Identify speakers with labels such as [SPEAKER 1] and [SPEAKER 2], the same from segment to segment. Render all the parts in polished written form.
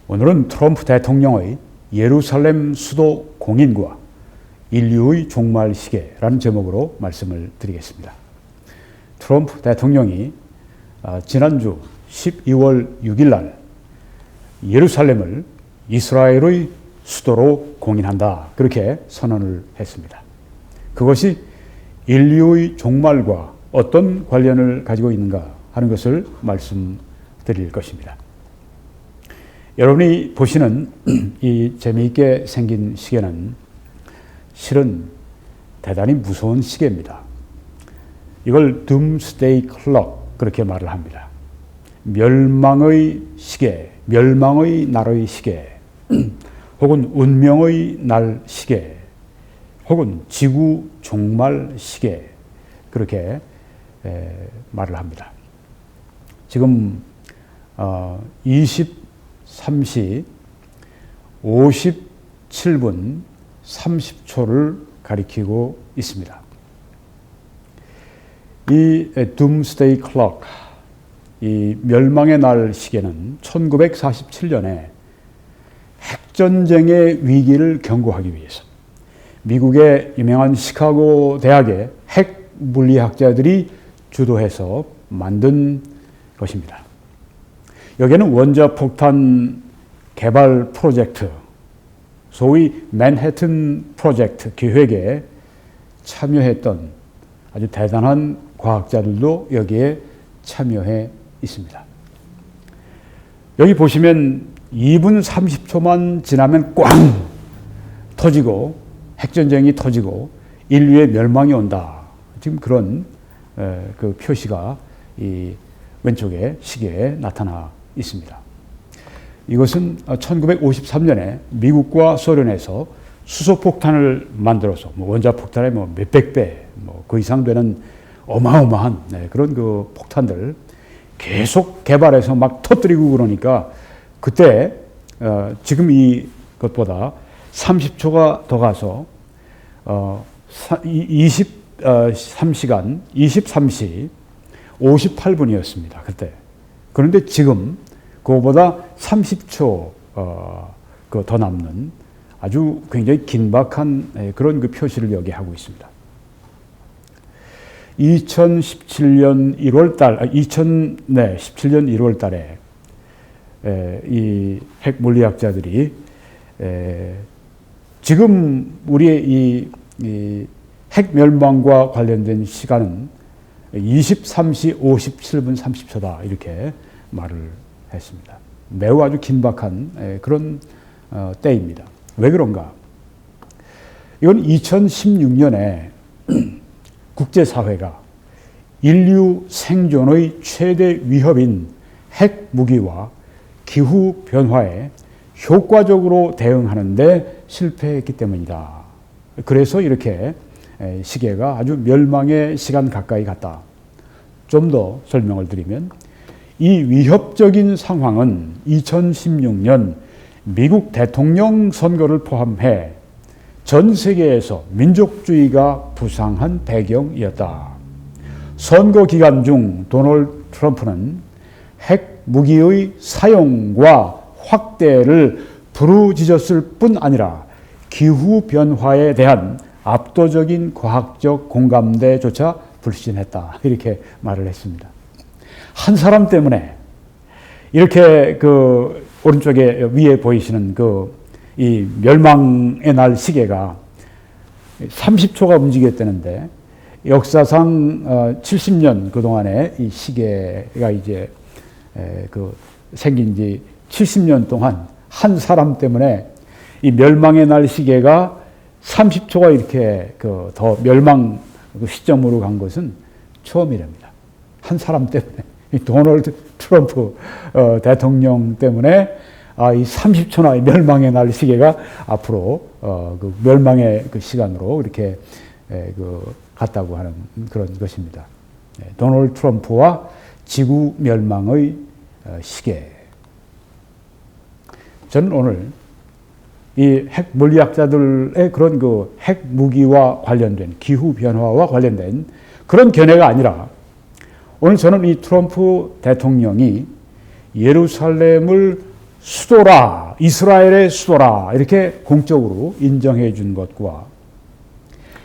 [SPEAKER 1] 오늘은 트럼프 대통령의 예루살렘 수도 공인과 인류의 종말 시계라는 제목으로 말씀을 드리겠습니다. 트럼프 대통령이 지난주 12월 6일 날 예루살렘을 이스라엘의 수도로 공인한다, 그렇게 선언을 했습니다. 그것이 인류의 종말과 어떤 관련을 가지고 있는가 하는 것을 말씀드릴 것입니다. 여러분이 보시는 이 재미있게 생긴 시계는 실은 대단히 무서운 시계입니다. 이걸 Doomsday Clock, 그렇게 말을 합니다. 멸망의 시계, 멸망의 날의 시계, 혹은 운명의 날 시계, 혹은 지구 종말 시계, 그렇게 말을 합니다. 지금 23시 57분 30초를 가리키고 있습니다. 이 Doomsday Clock, 이 멸망의 날 시계는 1947년에 핵전쟁의 위기를 경고하기 위해서 미국의 유명한 시카고 대학의 핵 물리학자들이 주도해서 만든 것입니다. 여기에는 원자폭탄 개발 프로젝트, 소위 맨해튼 프로젝트 기획에 참여했던 아주 대단한 과학자들도 여기에 참여해 있습니다. 여기 보시면 2분 30초만 지나면 꽝 터지고 핵전쟁이 터지고 인류의 멸망이 온다. 지금 그런 그 표시가 이 왼쪽에 시계에 나타나 있습니다. 이것은 1953년에 미국과 소련에서 수소폭탄을 만들어서 원자폭탄의 몇백 배, 그 이상 되는 어마어마한 그런 그 폭탄들 계속 개발해서 막 터뜨리고 그러니까 그때 지금 이것보다 30초가 더 가서 23시간 23시 58분이었습니다. 그때. 그런데 지금 그거보다 30초 더 남는 아주 굉장히 긴박한 그런 그 표시를 여기 하고 있습니다. 2017년 1월 달에 이 핵 물리학자들이 지금 우리의 이 핵 멸망과 관련된 시간은 23시 57분 30초다, 이렇게 말을 했습니다. 매우 아주 긴박한 그런 때입니다. 왜 그런가? 이건 2016년에 국제사회가 인류 생존의 최대 위협인 핵 무기와 기후 변화에 효과적으로 대응하는 데 실패했기 때문이다. 그래서 이렇게 시계가 아주 멸망의 시간 가까이 갔다. 좀 더 설명을 드리면 이 위협적인 상황은 2016년 미국 대통령 선거를 포함해 전 세계에서 민족주의가 부상한 배경이었다. 선거 기간 중 도널드 트럼프는 핵 무기의 사용과 확대를 부르짖었을 뿐 아니라 기후 변화에 대한 압도적인 과학적 공감대조차 불신했다, 이렇게 말을 했습니다. 한 사람 때문에 이렇게 그 오른쪽에 위에 보이시는 이 멸망의 날 시계가 30초가 움직였다는데 역사상 70년 그동안에 이 시계가 이제 생긴 지 70년 동안 한 사람 때문에 이 멸망의 날 시계가 30초가 이렇게 더 멸망 시점으로 간 것은 처음이랍니다. 한 사람 때문에, 이 도널드 트럼프 대통령 때문에 이 30초나 멸망의 날 시계가 앞으로 그 멸망의 그 시간으로 이렇게 갔다고 하는 그런 것입니다. 도널드 트럼프와 지구 멸망의 시계. 저는 오늘 이 핵 물리학자들의 그런 그 핵 무기와 관련된 기후 변화와 관련된 그런 견해가 아니라 오늘 저는 이 트럼프 대통령이 예루살렘을 수도라, 이스라엘의 수도라 이렇게 공적으로 인정해 준 것과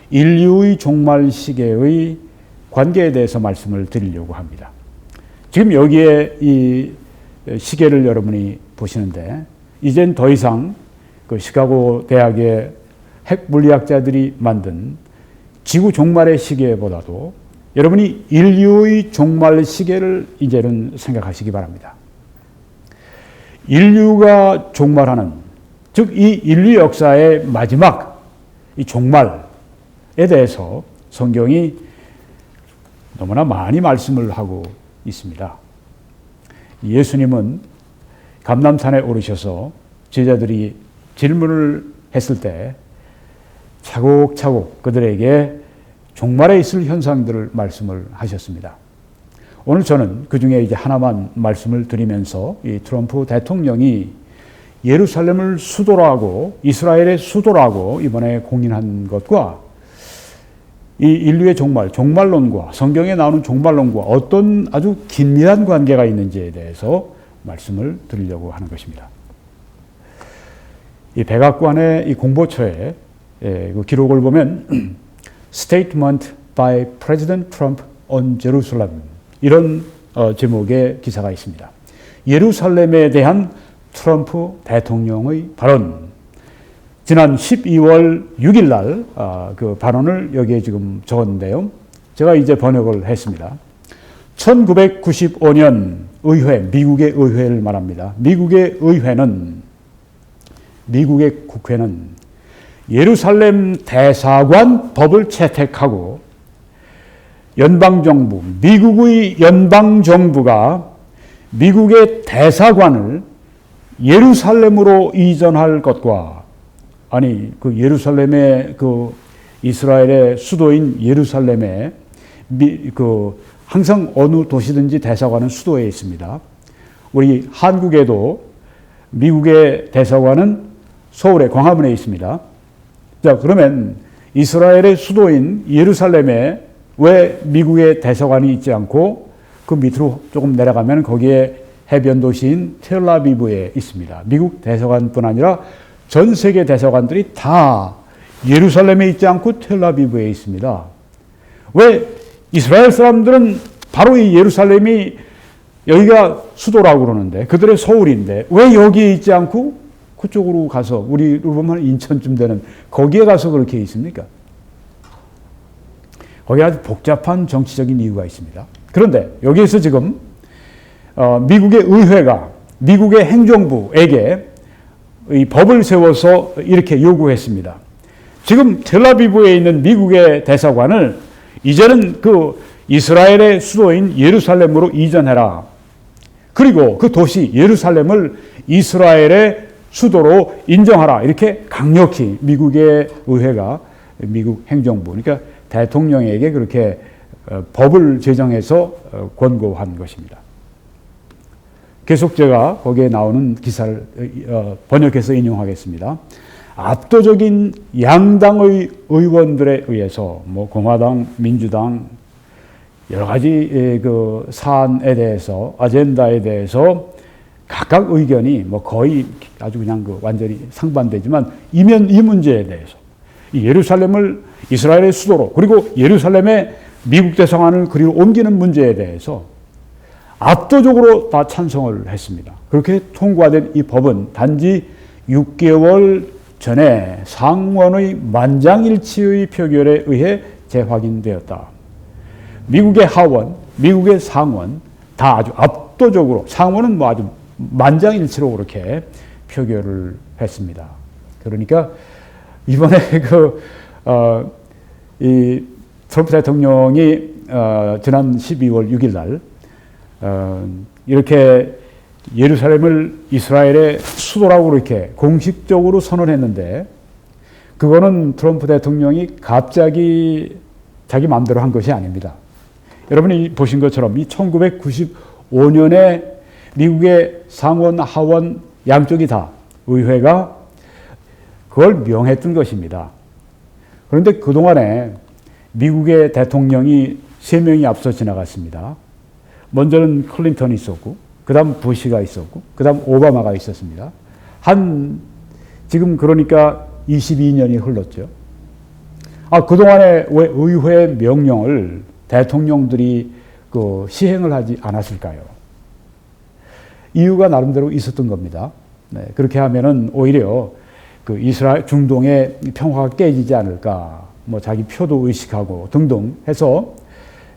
[SPEAKER 1] 인류의 종말 시계의 관계에 대해서 말씀을 드리려고 합니다. 지금 여기에 이 시계를 여러분이 보시는데 이젠 더 이상 그 시카고 대학의 핵 물리학자들이 만든 지구 종말의 시계보다도 여러분이 인류의 종말 시계를 이제는 생각하시기 바랍니다. 인류가 종말하는, 즉 이 인류 역사의 마지막 이 종말에 대해서 성경이 너무나 많이 말씀을 하고 있습니다. 예수님은 감람산에 오르셔서 제자들이 질문을 했을 때 차곡차곡 그들에게 종말에 있을 현상들을 말씀을 하셨습니다. 오늘 저는 그 중에 이제 하나만 말씀을 드리면서 이 트럼프 대통령이 예루살렘을 수도라고, 이스라엘의 수도라고 이번에 공인한 것과 이 인류의 종말, 종말론과 성경에 나오는 종말론과 어떤 아주 긴밀한 관계가 있는지에 대해서 말씀을 드리려고 하는 것입니다. 이 백악관의 이 공보처에 그 기록을 보면 Statement by President Trump on Jerusalem 이런 제목의 기사가 있습니다. 예루살렘에 대한 트럼프 대통령의 발언. 지난 12월 6일 날 그 발언을 여기에 지금 적었는데요. 제가 이제 번역을 했습니다. 1995년 의회, 미국의 의회를 말합니다. 미국의 국회는 예루살렘 대사관 법을 채택하고 연방정부, 미국의 연방정부가 미국의 대사관을 예루살렘으로 이전할 것과, 아니 그 예루살렘의 그 이스라엘의 수도인 예루살렘에 그 항상 어느 도시든지 대사관은 수도에 있습니다. 우리 한국에도 미국의 대사관은 서울의 광화문에 있습니다. 자, 그러면 이스라엘의 수도인 예루살렘에 왜 미국의 대사관이 있지 않고 그 밑으로 조금 내려가면 거기에 해변 도시인 텔아비브에 있습니다. 미국 대사관뿐 아니라 전 세계 대사관들이 다 예루살렘에 있지 않고 텔아비브에 있습니다. 왜 이스라엘 사람들은 바로 이 예루살렘이 여기가 수도라고 그러는데 그들의 서울인데 왜 여기에 있지 않고 그쪽으로 가서 우리로 보면 인천쯤 되는 거기에 가서 그렇게 있습니까? 거기에 아주 복잡한 정치적인 이유가 있습니다. 그런데 여기에서 지금 미국의 의회가 미국의 행정부에게 이 법을 세워서 이렇게 요구했습니다. 지금 텔아비브에 있는 미국의 대사관을 이제는 그 이스라엘의 수도인 예루살렘으로 이전해라. 그리고 그 도시 예루살렘을 이스라엘의 수도로 인정하라. 이렇게 강력히 미국의 의회가 미국 행정부, 그러니까 대통령에게 그렇게 법을 제정해서 권고한 것입니다. 계속 제가 거기에 나오는 기사를 번역해서 인용하겠습니다. 압도적인 양당의 의원들에 의해서 뭐 공화당, 민주당 여러 가지 그 사안에 대해서 아젠다에 대해서 각각 의견이 뭐 거의 아주 그냥 그 완전히 상반되지만 이 문제에 대해서 이 예루살렘을 이스라엘의 수도로 그리고 예루살렘에 미국 대사관을 그리로 옮기는 문제에 대해서 압도적으로 다 찬성을 했습니다. 그렇게 통과된 이 법은 단지 6개월 전에 상원의 만장일치의 표결에 의해 재확인되었다. 미국의 하원, 미국의 상원 다 아주 압도적으로, 상원은 뭐 아주 만장일치로 그렇게 표결을 했습니다. 그러니까 이번에 이 트럼프 대통령이 지난 12월 6일 날 이렇게 예루살렘을 이스라엘의 수도라고 이렇게 공식적으로 선언했는데 그거는 트럼프 대통령이 갑자기 자기 마음대로 한 것이 아닙니다. 여러분이 보신 것처럼 이 1995년에 미국의 상원, 하원 양쪽이 다 의회가 그걸 명했던 것입니다. 그런데 그동안에 미국의 대통령이 3명이 앞서 지나갔습니다. 먼저는 클린턴이 있었고 그다음 부시가 있었고, 그다음 오바마가 있었습니다. 지금 그러니까 22년이 흘렀죠. 그동안에 왜 의회 명령을 대통령들이 시행을 하지 않았을까요? 이유가 나름대로 있었던 겁니다. 네, 그렇게 하면은 오히려 이스라엘 중동의 평화가 깨지지 않을까, 자기 표도 의식하고 등등 해서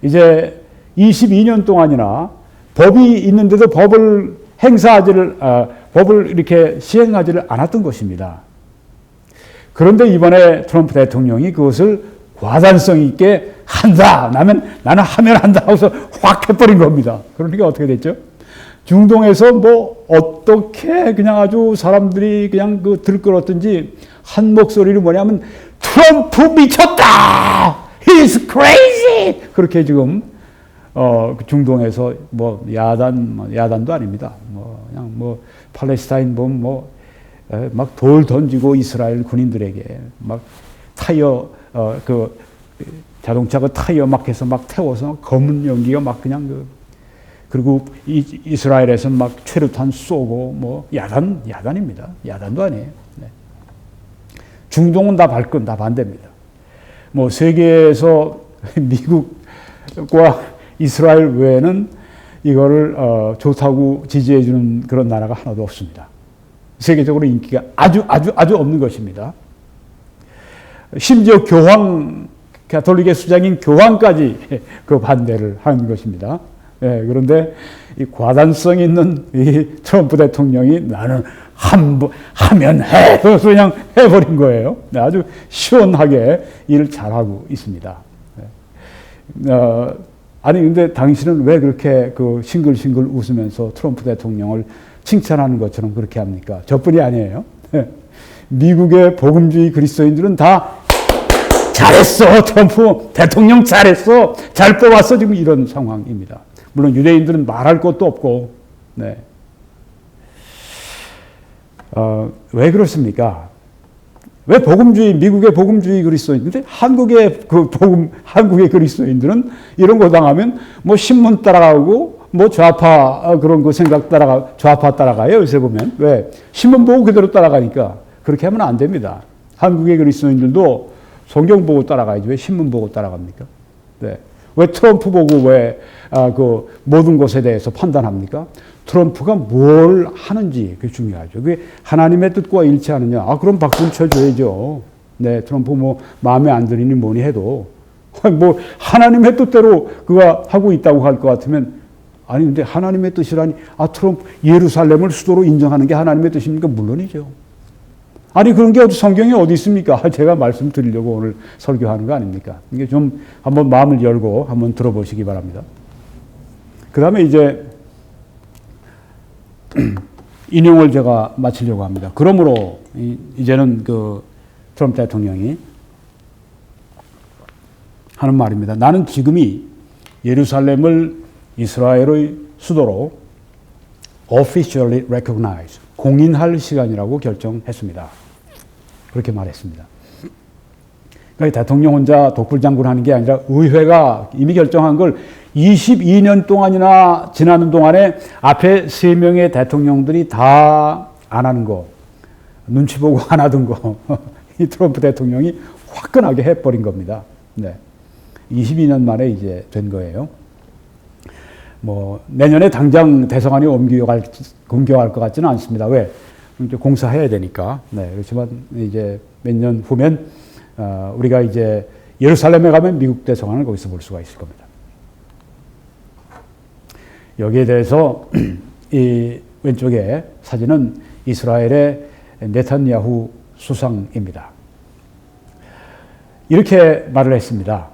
[SPEAKER 1] 이제 22년 동안이나 법이 있는데도 법을 이렇게 시행하지를 않았던 것입니다. 그런데 이번에 트럼프 대통령이 그것을 과단성 있게 한다. 나는 하면 한다 하고서 확 해버린 겁니다. 그러니까 어떻게 됐죠? 중동에서 어떻게 그냥 아주 사람들이 그냥 들끓었든지 한 목소리로 뭐냐면 트럼프 미쳤다! He's crazy! 그렇게 지금 중동에서 야단도 아닙니다. 그냥 팔레스타인 막 돌 던지고 이스라엘 군인들에게 막 타이어 자동차 타이어 막 해서 막 태워서 검은 연기가 막 그냥 그리고 이스라엘에서 막 최루탄 쏘고 야단입니다. 야단도 아니에요. 네. 중동은 다 반대입니다. 세계에서 미국과 이스라엘 외에는 이거를 좋다고 지지해주는 그런 나라가 하나도 없습니다. 세계적으로 인기가 아주 없는 것입니다. 심지어 가톨릭의 수장인 교황까지 그 반대를 하는 것입니다. 네, 그런데 이 과단성 있는 이 트럼프 대통령이 나는 하면 해! 그래서 그냥 해버린 거예요. 네, 아주 시원하게 일을 잘하고 있습니다. 네. 근데 당신은 왜 그렇게 싱글싱글 웃으면서 트럼프 대통령을 칭찬하는 것처럼 그렇게 합니까? 저뿐이 아니에요. 네. 미국의 복음주의 그리스도인들은 다 잘했어! 트럼프 대통령 잘했어! 잘 뽑았어! 지금 이런 상황입니다. 물론 유대인들은 말할 것도 없고, 네. 왜 그렇습니까? 왜 미국의 복음주의 그리스도인, 근데 한국의 그리스도인들은 이런 거 당하면 신문 따라가고, 좌파 그런 생각 좌파 따라가요, 요새 보면. 왜? 신문 보고 그대로 따라가니까. 그렇게 하면 안 됩니다. 한국의 그리스도인들도 성경 보고 따라가야지 왜 신문 보고 따라갑니까? 네. 왜 트럼프 보고 왜 모든 것에 대해서 판단합니까? 트럼프가 뭘 하는지 그게 중요하죠. 그게 하나님의 뜻과 일치하느냐? 그럼 박수를 쳐줘야죠. 네, 트럼프 마음에 안 드니 뭐니 해도 하나님의 뜻대로 그가 하고 있다고 할 것 같으면 근데 하나님의 뜻이라니 트럼프 예루살렘을 수도로 인정하는 게 하나님의 뜻입니까? 물론이죠. 그런 게 성경에 어디 있습니까? 제가 말씀드리려고 오늘 설교하는 거 아닙니까? 이게 좀 한번 마음을 열고 한번 들어보시기 바랍니다. 그 다음에 이제 인용을 제가 마치려고 합니다. 그러므로 이제는 트럼프 대통령이 하는 말입니다. 나는 지금이 예루살렘을 이스라엘의 수도로 officially recognize, 공인할 시간이라고 결정했습니다. 그렇게 말했습니다. 그러니까 대통령 혼자 독불장군 하는 게 아니라 의회가 이미 결정한 걸 22년 동안이나 지나는 동안에 앞에 3명의 대통령들이 다 안 하는 거, 눈치 보고 안 하던 거, 이 트럼프 대통령이 화끈하게 해버린 겁니다. 네. 22년 만에 이제 된 거예요. 내년에 당장 대성안이 옮겨갈 것 같지는 않습니다. 왜? 이제 공사해야 되니까. 네. 그렇지만 이제 몇 년 후면, 우리가 이제 예루살렘에 가면 미국 대성안을 거기서 볼 수가 있을 겁니다. 여기에 대해서 이 왼쪽에 사진은 이스라엘의 네탄야후 수상입니다. 이렇게 말을 했습니다.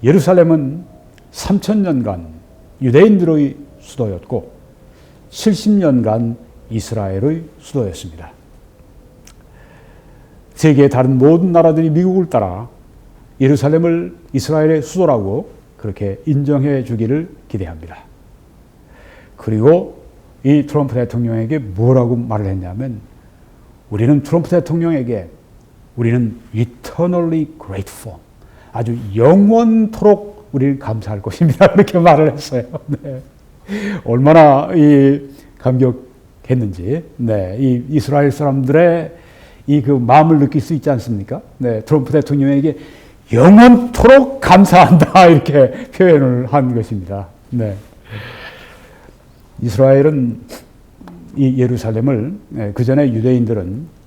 [SPEAKER 1] 예루살렘은 3000년간 유대인들의 수도였고 70년간 이스라엘의 수도였습니다. 세계의 다른 모든 나라들이 미국을 따라 예루살렘을 이스라엘의 수도라고 그렇게 인정해 주기를 기대합니다. 그리고 이 트럼프 대통령에게 뭐라고 말을 했냐면 우리는 트럼프 대통령에게 우리는 eternally grateful, 아주 영원토록 우리를 감사할 것입니다. 그렇게 말을 했어요. 네. 얼마나 이 감격했는지, 네, 이 이스라엘 사람들의 이 그 마음을 느낄 수 있지 않습니까? 네, 트럼프 대통령에게 영원토록 감사한다 이렇게 표현을 한 것입니다. 네. 이스라엘은 이 예루살렘을 그 전에 유대인들은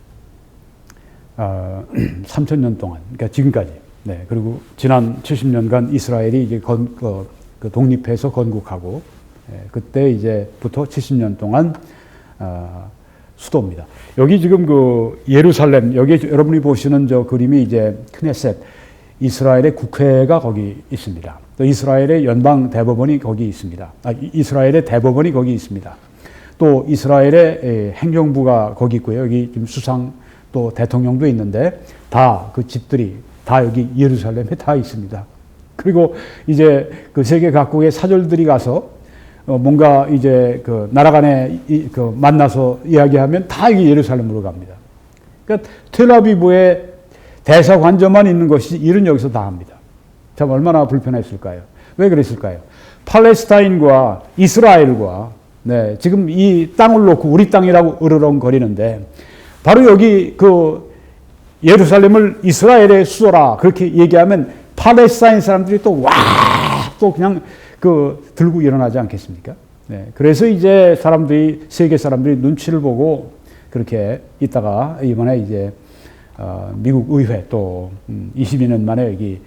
[SPEAKER 1] 3,000년 동안, 그러니까 지금까지, 네, 그리고 지난 70년간 이스라엘이 이제 독립해서 건국하고, 그때 이제부터 70년 동안 수도입니다. 여기 지금 그 예루살렘, 여기 여러분이 보시는 저 그림이 이제 크네셋, 이스라엘의 국회가 거기 있습니다. 또 이스라엘의 연방 대법원이 거기 있습니다. 이스라엘의 대법원이 거기 있습니다. 또 이스라엘의 행정부가 거기 있고요. 여기 지금 수상 또 대통령도 있는데 다 그 집들이 다 여기 예루살렘에 다 있습니다. 그리고 이제 그 세계 각국의 사절들이 가서 뭔가 이제 그 나라 간에 그 만나서 이야기하면 다 여기 예루살렘으로 갑니다. 그러니까 텔아비브에 대사관저만 있는 것이 일은 여기서 다 합니다. 참 얼마나 불편했을까요? 왜 그랬을까요? 팔레스타인과 이스라엘과 네, 지금 이 땅을 놓고 우리 땅이라고 으르렁거리는데 바로 여기 그 예루살렘을 이스라엘의 수도라 그렇게 얘기하면 팔레스타인 사람들이 또 와! 또 그냥 그 들고 일어나지 않겠습니까? 네, 그래서 이제 사람들이 세계 사람들이 눈치를 보고 그렇게 있다가 이번에 이제 미국 의회 또 22년 만에 여기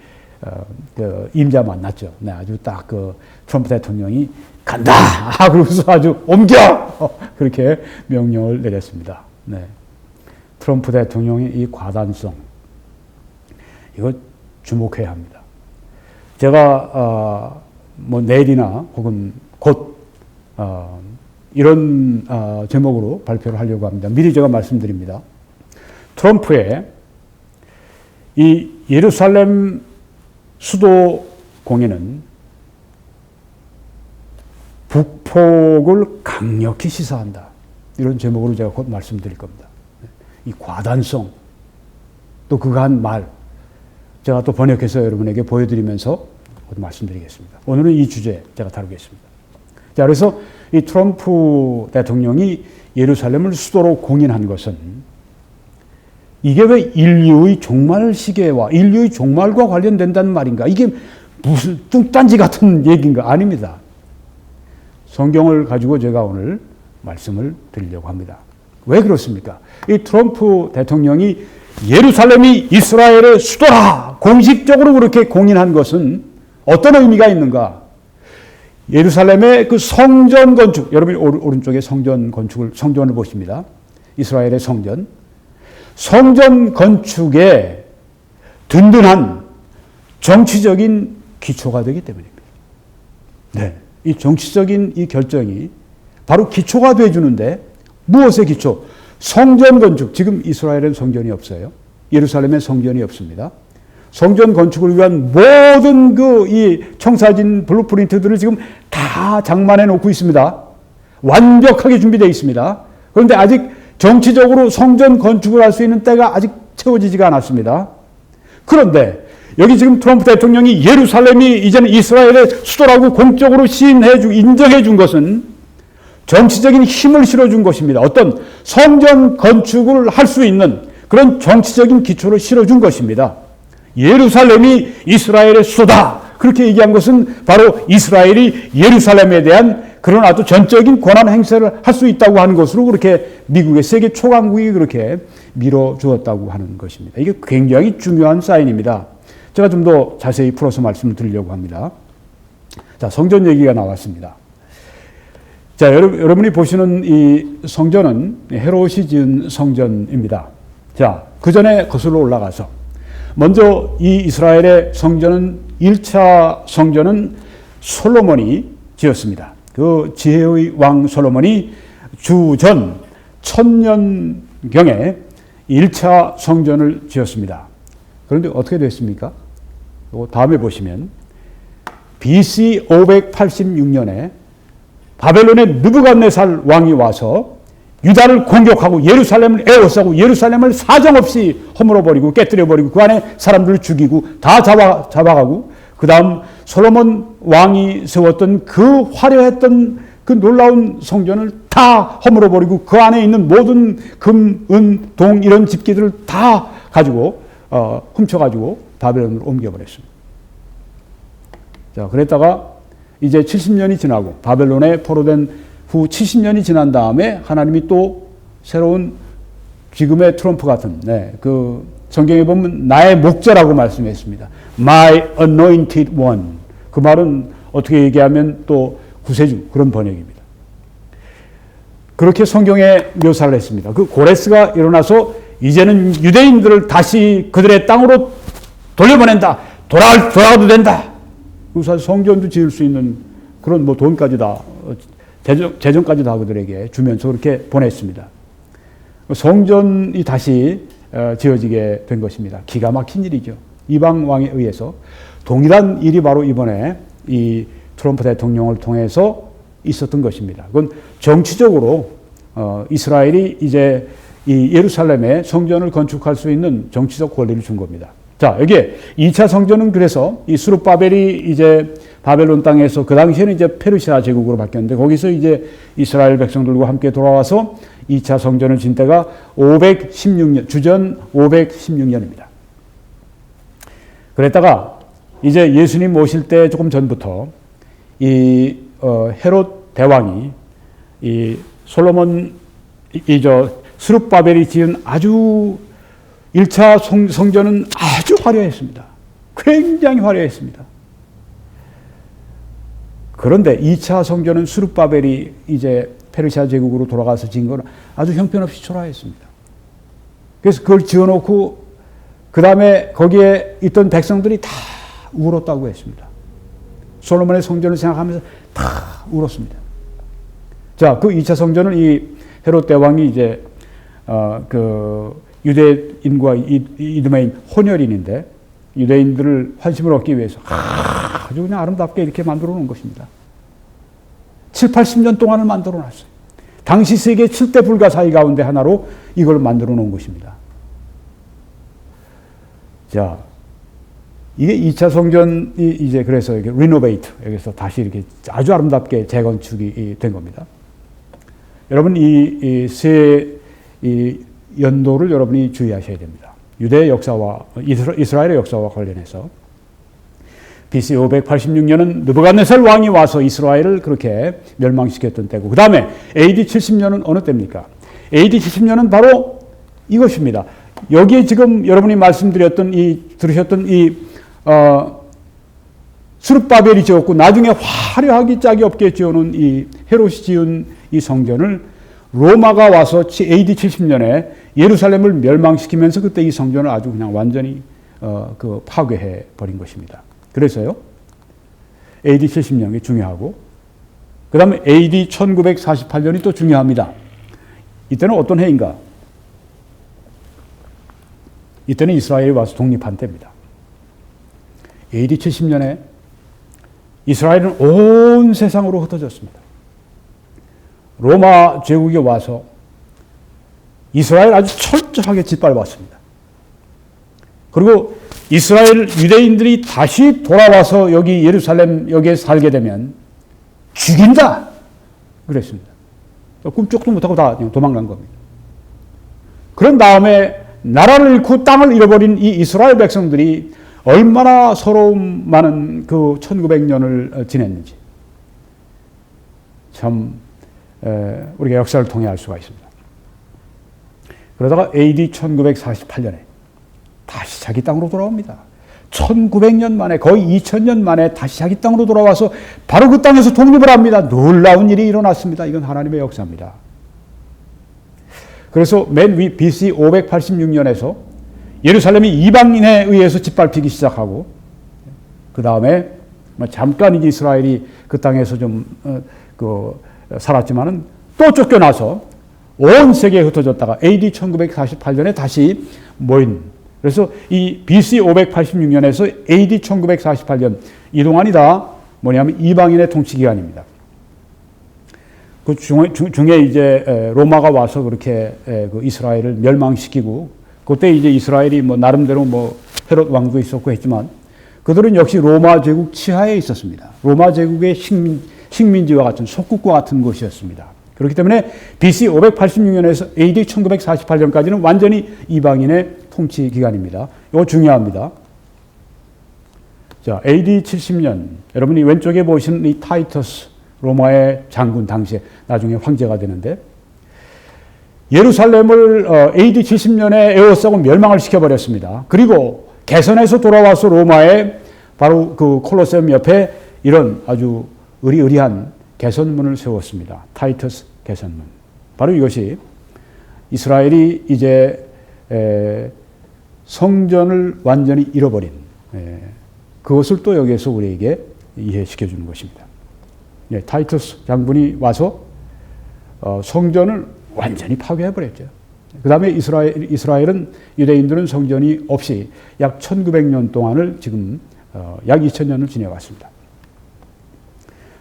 [SPEAKER 1] 그 임자 만났죠. 네, 아주 딱 그 트럼프 대통령이 간다! 그러고서 아주 옮겨! 그렇게 명령을 내렸습니다. 네. 트럼프 대통령의 이 과단성, 이거 주목해야 합니다. 제가 뭐 내일이나 혹은 곧 이런 제목으로 발표를 하려고 합니다. 미리 제가 말씀드립니다. 트럼프의 이 예루살렘 수도 공인은 북폭을 강력히 시사한다. 이런 제목으로 제가 곧 말씀드릴 겁니다. 이 과단성, 또 그가 한 말, 제가 또 번역해서 여러분에게 보여드리면서 말씀드리겠습니다. 오늘은 이 주제 제가 다루겠습니다. 자, 그래서 이 트럼프 대통령이 예루살렘을 수도로 공인한 것은 이게 왜 인류의 종말 시계와 인류의 종말과 관련된다는 말인가? 이게 무슨 뚱딴지 같은 얘기인가? 아닙니다. 성경을 가지고 제가 오늘 말씀을 드리려고 합니다. 왜 그렇습니까? 이 트럼프 대통령이 예루살렘이 이스라엘의 수도라 공식적으로 그렇게 공인한 것은 어떤 의미가 있는가? 예루살렘의 그 성전 건축, 여러분이 오른쪽에 성전을 보십니다. 이스라엘의 성전. 성전 건축에 든든한 정치적인 기초가 되기 때문입니다. 네. 이 정치적인 이 결정이 바로 기초가 되어주는데 무엇의 기초? 성전 건축. 지금 이스라엘엔 성전이 없어요. 예루살렘엔 성전이 없습니다. 성전 건축을 위한 모든 이 청사진 블루프린트들을 지금 다 장만해 놓고 있습니다. 완벽하게 준비되어 있습니다. 그런데 아직 정치적으로 성전 건축을 할 수 있는 때가 아직 채워지지가 않았습니다. 그런데 여기 지금 트럼프 대통령이 예루살렘이 이제는 이스라엘의 수도라고 공적으로 인정해 준 것은 정치적인 힘을 실어준 것입니다. 어떤 성전 건축을 할 수 있는 그런 정치적인 기초를 실어준 것입니다. 예루살렘이 이스라엘의 수도다. 그렇게 얘기한 것은 바로 이스라엘이 예루살렘에 대한 그런 아주 전적인 권한 행사를 할 수 있다고 하는 것으로 그렇게 미국의 세계 초강국이 그렇게 밀어주었다고 하는 것입니다. 이게 굉장히 중요한 사인입니다. 제가 좀 더 자세히 풀어서 말씀을 드리려고 합니다. 자, 성전 얘기가 나왔습니다. 자, 여러분이 보시는 이 성전은 헤롯이 지은 성전입니다. 자, 그 전에 거슬러 올라가서 먼저 이 이스라엘의 성전은 1차 성전은 솔로몬이 지었습니다. 그 지혜의 왕 솔로몬이 주전 1000년경에 1차 성전을 지었습니다. 그런데 어떻게 됐습니까? 다음에 보시면 BC 586년에 바벨론의 느부갓네살 왕이 와서 유다를 공격하고 예루살렘을 에워싸고 예루살렘을 사정없이 허물어버리고 깨뜨려버리고 그 안에 사람들을 죽이고 다 잡아가고 그 다음 솔로몬 왕이 세웠던 그 화려했던 그 놀라운 성전을 다 허물어 버리고 그 안에 있는 모든 금, 은, 동 이런 집기들을 다 가지고 훔쳐가지고 바벨론으로 옮겨버렸습니다. 자, 그랬다가 이제 70년이 지나고 바벨론에 포로된 후 70년이 지난 다음에 하나님이 또 새로운 지금의 트럼프 같은 그 성경에 보면 나의 목자라고 말씀했습니다. My anointed one. 그 말은 어떻게 얘기하면 또 구세주 그런 번역입니다. 그렇게 성경에 묘사를 했습니다. 그 고레스가 일어나서 이제는 유대인들을 다시 그들의 땅으로 돌려보낸다. 돌아가도 된다. 그래서 성전도 지을 수 있는 그런 뭐 돈까지 다 재정까지 다 그들에게 주면서 그렇게 보냈습니다. 성전이 다시 지어지게 된 것입니다. 기가 막힌 일이죠. 이방 왕에 의해서 동일한 일이 바로 이번에 이 트럼프 대통령을 통해서 있었던 것입니다. 그건 정치적으로 이스라엘이 이제 이 예루살렘에 성전을 건축할 수 있는 정치적 권리를 준 겁니다. 자, 여기에 2차 성전은 그래서 이 스룹바벨이 이제 바벨론 땅에서 그 당시에는 이제 페르시아 제국으로 바뀌었는데 거기서 이제 이스라엘 백성들과 함께 돌아와서 2차 성전을 진 때가 516년, 주전 516년입니다. 그랬다가 이제 예수님 오실 때 조금 전부터 이 헤롯 대왕이 이 솔로몬 스룹바벨이 지은 아주 1차 성전은 아주 화려했습니다. 굉장히 화려했습니다. 그런데 2차 성전은 스룹바벨이 이제 페르시아 제국으로 돌아가서 지은 건 아주 형편없이 초라했습니다. 그래서 그걸 지어놓고 그 다음에 거기에 있던 백성들이 다 울었다고 했습니다. 솔로몬의 성전을 생각하면서 다 울었습니다. 자, 그 2차 성전을 이 헤롯 대왕이 이제 그 유대인과 이두메인 혼혈인인데 유대인들을 환심을 얻기 위해서 아주 그냥 아름답게 이렇게 만들어 놓은 것입니다. 7, 80년 동안을 만들어 놨어요. 당시 세계 7대 불가사의 가운데 하나로 이걸 만들어 놓은 것입니다. 자, 이게 2차 성전이 이제 그래서 이렇게 리노베이트, 여기서 다시 이렇게 아주 아름답게 재건축이 된 겁니다. 여러분, 이 연도를 여러분이 주의하셔야 됩니다. 유대의 역사와 이스라엘의 역사와 관련해서 BC 586년은 느부갓네살 왕이 와서 이스라엘을 그렇게 멸망시켰던 때고, 그 다음에 AD 70년은 어느 때입니까? AD 70년은 바로 이것입니다. 여기에 지금 여러분이 들으셨던 스룹바벨이 지었고 나중에 화려하기 짝이 없게 지어놓은 이 헤롯이 지은 이 성전을 로마가 와서 AD 70년에 예루살렘을 멸망시키면서 그때 이 성전을 아주 그냥 완전히 파괴해 버린 것입니다. 그래서요, AD 70년이 중요하고, 그 다음에 AD 1948년이 또 중요합니다. 이때는 어떤 해인가? 이때는 이스라엘이 와서 독립한 때입니다. AD 70년에 이스라엘은 온 세상으로 흩어졌습니다. 로마 제국이 와서 이스라엘 아주 철저하게 짓밟았습니다. 그리고 이스라엘 유대인들이 다시 돌아와서 여기 예루살렘 여기에 살게 되면 죽인다 그랬습니다. 꿈쩍도 못하고 다 도망간 겁니다. 그런 다음에 나라를 잃고 땅을 잃어버린 이 이스라엘 백성들이 얼마나 서러움 많은 그 1900년을 지냈는지 참 우리가 역사를 통해 알 수가 있습니다. 그러다가 AD 1948년에 다시 자기 땅으로 돌아옵니다. 1900년 만에, 거의 2000년 만에 다시 자기 땅으로 돌아와서 바로 그 땅에서 독립을 합니다. 놀라운 일이 일어났습니다. 이건 하나님의 역사입니다. 그래서 맨 위 BC 586년에서 예루살렘이 이방인에 의해서 짓밟히기 시작하고, 그 다음에 잠깐 이스라엘이 그 땅에서 좀 살았지만은 또 쫓겨나서 온 세계에 흩어졌다가 AD 1948년에 다시 모인, 그래서 이 BC 586년에서 AD 1948년 이 동안이 다 뭐냐면 이방인의 통치 기간입니다. 그 중에 이제 로마가 와서 그렇게 그 이스라엘을 멸망시키고, 그때 이제 이스라엘이 뭐 나름대로 뭐 헤롯 왕도 있었고 했지만, 그들은 역시 로마 제국 치하에 있었습니다. 로마 제국의 식민지와 같은 속국과 같은 곳이었습니다. 그렇기 때문에 BC 586년에서 AD 1948년까지는 완전히 이방인의 통치 기간입니다. 이거 중요합니다. 자, AD 70년, 여러분이 왼쪽에 보시는 이 타이터스 로마의 장군, 당시에 나중에 황제가 되는데, 예루살렘을 AD 70년에 에워싸고 멸망을 시켜버렸습니다. 그리고 개선해서 돌아와서 로마에 바로 그 콜로세움 옆에 이런 아주 의리의리한 개선문을 세웠습니다. 타이터스 개선문. 바로 이것이 이스라엘이 이제 성전을 완전히 잃어버린, 그것을 또 여기에서 우리에게 이해시켜 주는 것입니다. 타이터스 장군이 와서 성전을 완전히 파괴해버렸죠. 그 다음에 이스라엘은, 유대인들은 성전이 없이 약 1900년 동안을 지금 약 2000년을 지내왔습니다.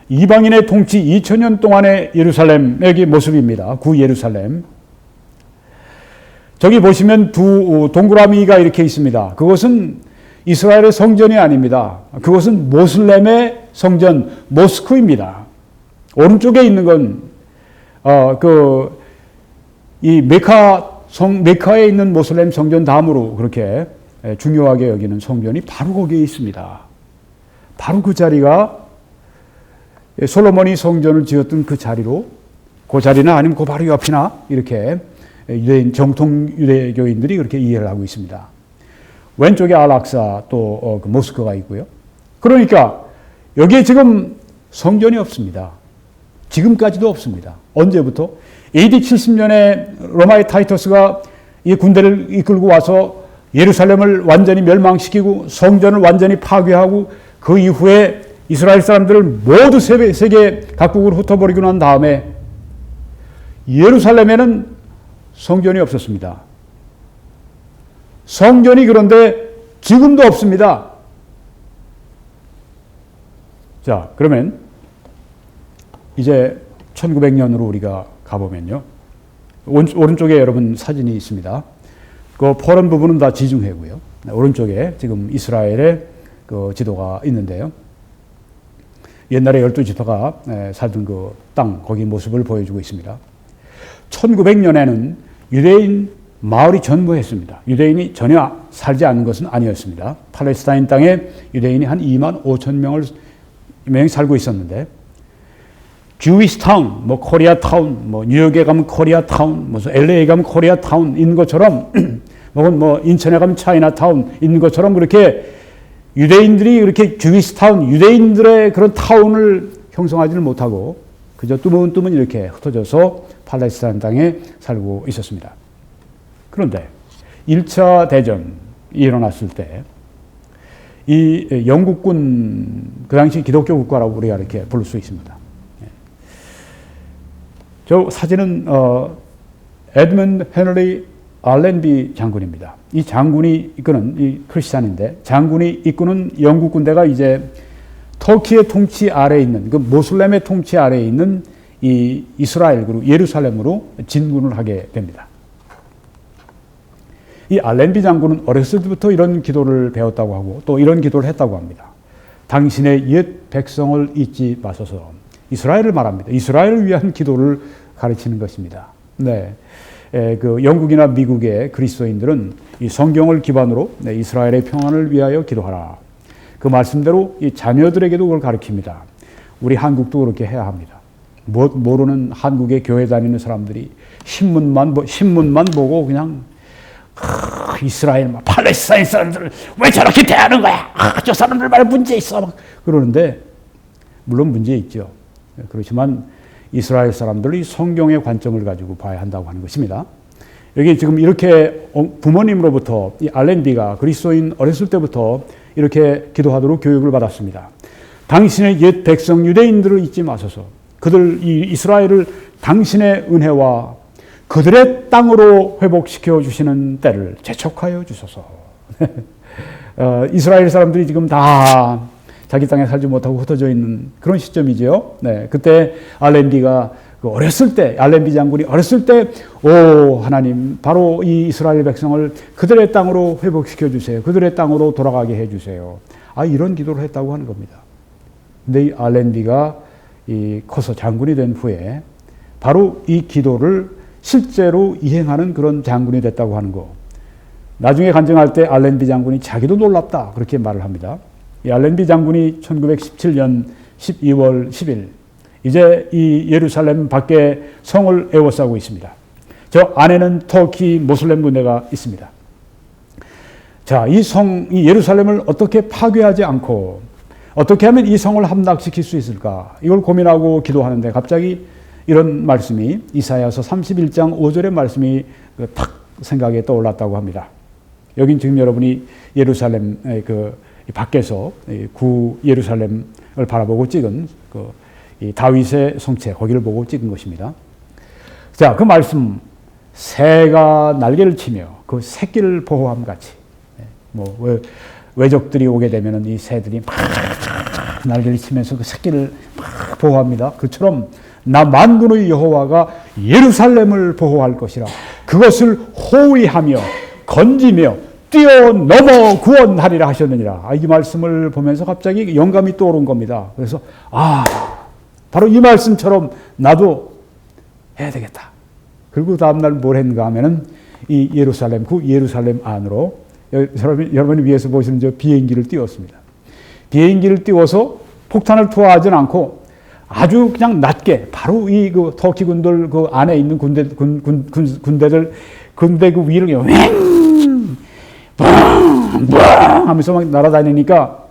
[SPEAKER 1] 이방인의 통치 2000년 동안의 예루살렘의 모습입니다. 구 예루살렘. 저기 보시면 두 동그라미가 이렇게 있습니다. 그것은 이스라엘의 성전이 아닙니다. 그것은 모슬렘의 성전, 모스크입니다. 오른쪽에 있는 건, 이 메카에 있는 모슬렘 성전 다음으로 그렇게 중요하게 여기는 성전이 바로 거기에 있습니다. 바로 그 자리가 솔로몬이 성전을 지었던 그 자리로, 그 자리나 아니면 그 바로 옆이나 이렇게 정통 유대교인들이 그렇게 이해를 하고 있습니다. 왼쪽에 알락사 또 그 모스크가 있고요. 그러니까 여기에 지금 성전이 없습니다. 지금까지도 없습니다. 언제부터? AD 70년에 로마의 타이터스가 이 군대를 이끌고 와서 예루살렘을 완전히 멸망시키고 성전을 완전히 파괴하고 그 이후에 이스라엘 사람들을 모두 세계 각국으로 흩어버리고 난 다음에 예루살렘에는 성전이 없었습니다. 성전이 그런데 지금도 없습니다. 자, 그러면 이제 1900년으로 우리가 가보면요. 오른쪽에 여러분 사진이 있습니다. 그 포른 부분은 다 지중해고요. 오른쪽에 지금 이스라엘의 그 지도가 있는데요. 옛날에 12지파가 살던 그 땅, 거기 모습을 보여주고 있습니다. 1900년에는 유대인 마을이 전무했습니다. 유대인이 전혀 살지 않은 것은 아니었습니다. 팔레스타인 땅에 유대인이 한 2만 5천 명이 살고 있었는데, 주위스 타운, 뭐 코리아타운, 뭐 뉴욕에 가면 코리아타운, 무슨 LA에 가면 코리아타운 있는 것처럼, 뭐 인천에 가면 차이나타운 있는 것처럼 그렇게 유대인들이 그렇게 주위스 타운, 유대인들의 그런 타운을 형성하지는 못하고 그저 뜨문뜨문 이렇게 흩어져서 팔레스타인 땅에 살고 있었습니다. 그런데 1차 대전이 일어났을 때 이 영국군, 그 당시 기독교 국가라고 우리가 이렇게 부를 수 있습니다. 저 사진은 에드먼드 헤너리 알렌비 장군입니다. 이 장군이 이끄는, 이 크리스찬인데, 장군이 이끄는 영국 군대가 이제 터키의 통치 아래에 있는, 그 모슬렘의 통치 아래에 있는 이 이스라엘, 그리고 예루살렘으로 진군을 하게 됩니다. 이 알렌비 장군은 어렸을 때부터 이런 기도를 배웠다고 하고 또 이런 기도를 했다고 합니다. 당신의 옛 백성을 잊지 마소서. 이스라엘을 말합니다. 이스라엘을 위한 기도를 가르치는 것입니다. 네. 그 영국이나 미국의 그리스도인들은 이 성경을 기반으로 이스라엘의 평안을 위하여 기도하라. 그 말씀대로 이 자녀들에게도 그걸 가르칩니다. 우리 한국도 그렇게 해야 합니다. 모르는 한국의 교회 다니는 사람들이 신문만 보고 그냥 이스라엘, 팔레스타인 사람들을 왜 저렇게 대하는 거야? 저 사람들 말 문제 있어. 막 그러는데, 물론 문제 있죠. 그렇지만 이스라엘 사람들이 성경의 관점을 가지고 봐야 한다고 하는 것입니다. 여기 지금 이렇게 부모님으로부터 이 알렌비가 그리스도인 어렸을 때부터 이렇게 기도하도록 교육을 받았습니다. 당신의 옛 백성 유대인들을 잊지 마소서. 그들 이 이스라엘을 당신의 은혜와 그들의 땅으로 회복시켜 주시는 때를 재촉하여 주소서. 이스라엘 사람들이 지금 다 자기 땅에 살지 못하고 흩어져 있는 그런 시점이죠. 네, 그때 알렌비가 어렸을 때, 알렌비 장군이 어렸을 때, 오 하나님, 바로 이 이스라엘 백성을 그들의 땅으로 회복시켜 주세요. 그들의 땅으로 돌아가게 해 주세요. 이런 기도를 했다고 하는 겁니다. 근데 이 알렌비가 커서 장군이 된 후에 바로 이 기도를 실제로 이행하는 그런 장군이 됐다고 하는 거. 나중에 간증할 때 알렌비 장군이 자기도 놀랍다 그렇게 말을 합니다. 이 알렌비 장군이 1917년 12월 10일 이제 이 예루살렘 밖에 성을 에워싸고 있습니다. 저 안에는 터키 모슬렘 군대가 있습니다. 자, 이 예루살렘을 어떻게 파괴하지 않고 어떻게 하면 이 성을 함락시킬 수 있을까? 이걸 고민하고 기도하는데 갑자기 이런 말씀이 이사야서 31장 5절의 말씀이 탁 생각에 떠올랐다고 합니다. 여긴 지금 여러분이 예루살렘 밖에서 구 예루살렘을 바라보고 찍은 이 다윗의 성체 거기를 보고 찍은 것입니다. 자, 그 말씀 새가 날개를 치며 그 새끼를 보호함 같이 외적들이 오게 되면은 이 새들이 막 날개를 치면서 그 새끼를 막 보호합니다. 그처럼 나 만군의 여호와가 예루살렘을 보호할 것이라 그것을 호위하며 건지며 뛰어넘어 구원하리라 하셨느니라. 이 말씀을 보면서 갑자기 영감이 떠오른 겁니다. 그래서 바로 이 말씀처럼 나도 해야 되겠다. 그리고 다음날 뭘 했는가 하면은 이 예루살렘, 그 예루살렘 안으로 여러분이 위에서 보시는 저 비행기를 띄웠습니다. 비행기를 띄워서 폭탄을 투하하지는 않고 아주 그냥 낮게 바로 이 터키 군들 그 안에 있는 군대들 그 위를 왱! 뿡! 하면서 막 날아다니니까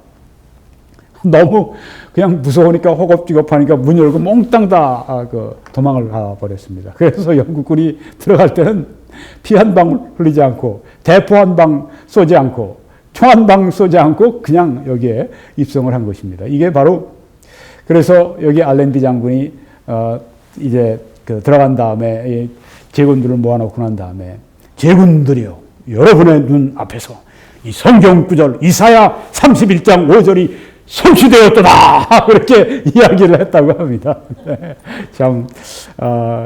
[SPEAKER 1] 너무 그냥 무서우니까 허겁지겁하니까 문 열고 몽땅 다 도망을 가버렸습니다. 그래서 영국군이 들어갈 때는 피 한 방울 흘리지 않고 대포 한 방 쏘지 않고 총 한 방 쏘지 않고 그냥 여기에 입성을 한 것입니다. 이게 바로 그래서 여기 알렌비 장군이 이제 들어간 다음에 제군들을 모아놓고 난 다음에 제군들이요 여러분의 눈 앞에서 이 성경 구절 이사야 31장 5절이 성취되었도다 그렇게 이야기를 했다고 합니다. 참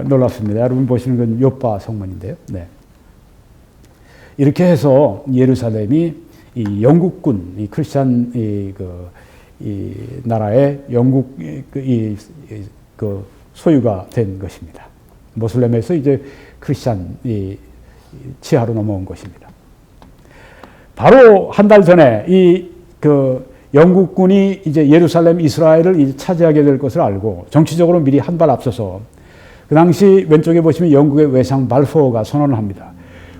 [SPEAKER 1] 놀랍습니다. 여러분 보시는 건 요빠 성문인데요. 네. 이렇게 해서 예루살렘이 이 영국군, 이 크리스찬 이 나라의 영국 소유가 된 것입니다. 모슬렘에서 이제 크리스찬 치하로 넘어온 것입니다. 바로 한 달 전에 영국군이 이제 예루살렘 이스라엘을 이제 차지하게 될 것을 알고 정치적으로 미리 한 발 앞서서 그 당시 왼쪽에 보시면 영국의 외상 발포어가 선언을 합니다.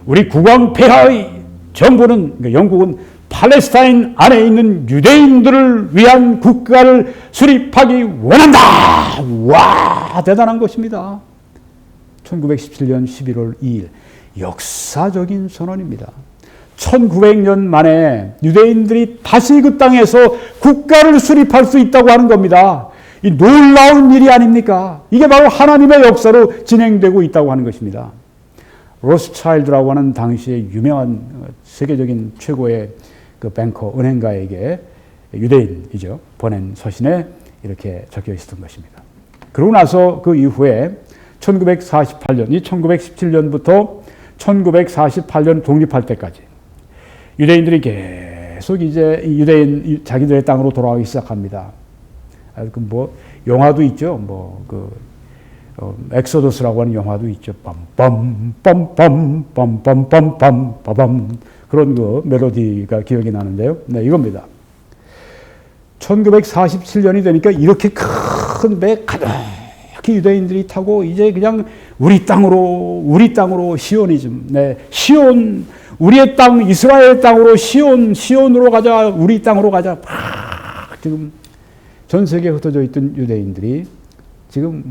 [SPEAKER 1] 우리 국왕 폐하의 정부는 영국은 팔레스타인 안에 있는 유대인들을 위한 국가를 수립하기 원한다. 와, 대단한 것입니다. 1917년 11월 2일 역사적인 선언입니다. 1900년 만에 유대인들이 다시 그 땅에서 국가를 수립할 수 있다고 하는 겁니다. 이 놀라운 일이 아닙니까? 이게 바로 하나님의 역사로 진행되고 있다고 하는 것입니다. 로스차일드라고 하는 당시의 유명한 세계적인 최고의 그 뱅커, 은행가에게 유대인이죠. 보낸 서신에 이렇게 적혀 있었던 것입니다. 그러고 나서 그 이후에 1948년, 이 1917년부터 1948년 독립할 때까지 유대인들이 계속 이제 유대인 자기들의 땅으로 돌아가기 시작합니다. 영화도 있죠. 엑소더스라고 하는 영화도 있죠. 빰빰빰빰빰빰빰빰빰 그런 멜로디가 기억이 나는데요. 네, 이겁니다. 1947년이 되니까 이렇게 큰 배 가득히 유대인들이 타고 이제 그냥 우리 땅으로 시오니즘, 네, 시온 우리의 땅 이스라엘 땅으로 시온으로 가자, 우리 땅으로 가자. 막 지금 전 세계에 흩어져 있던 유대인들이 지금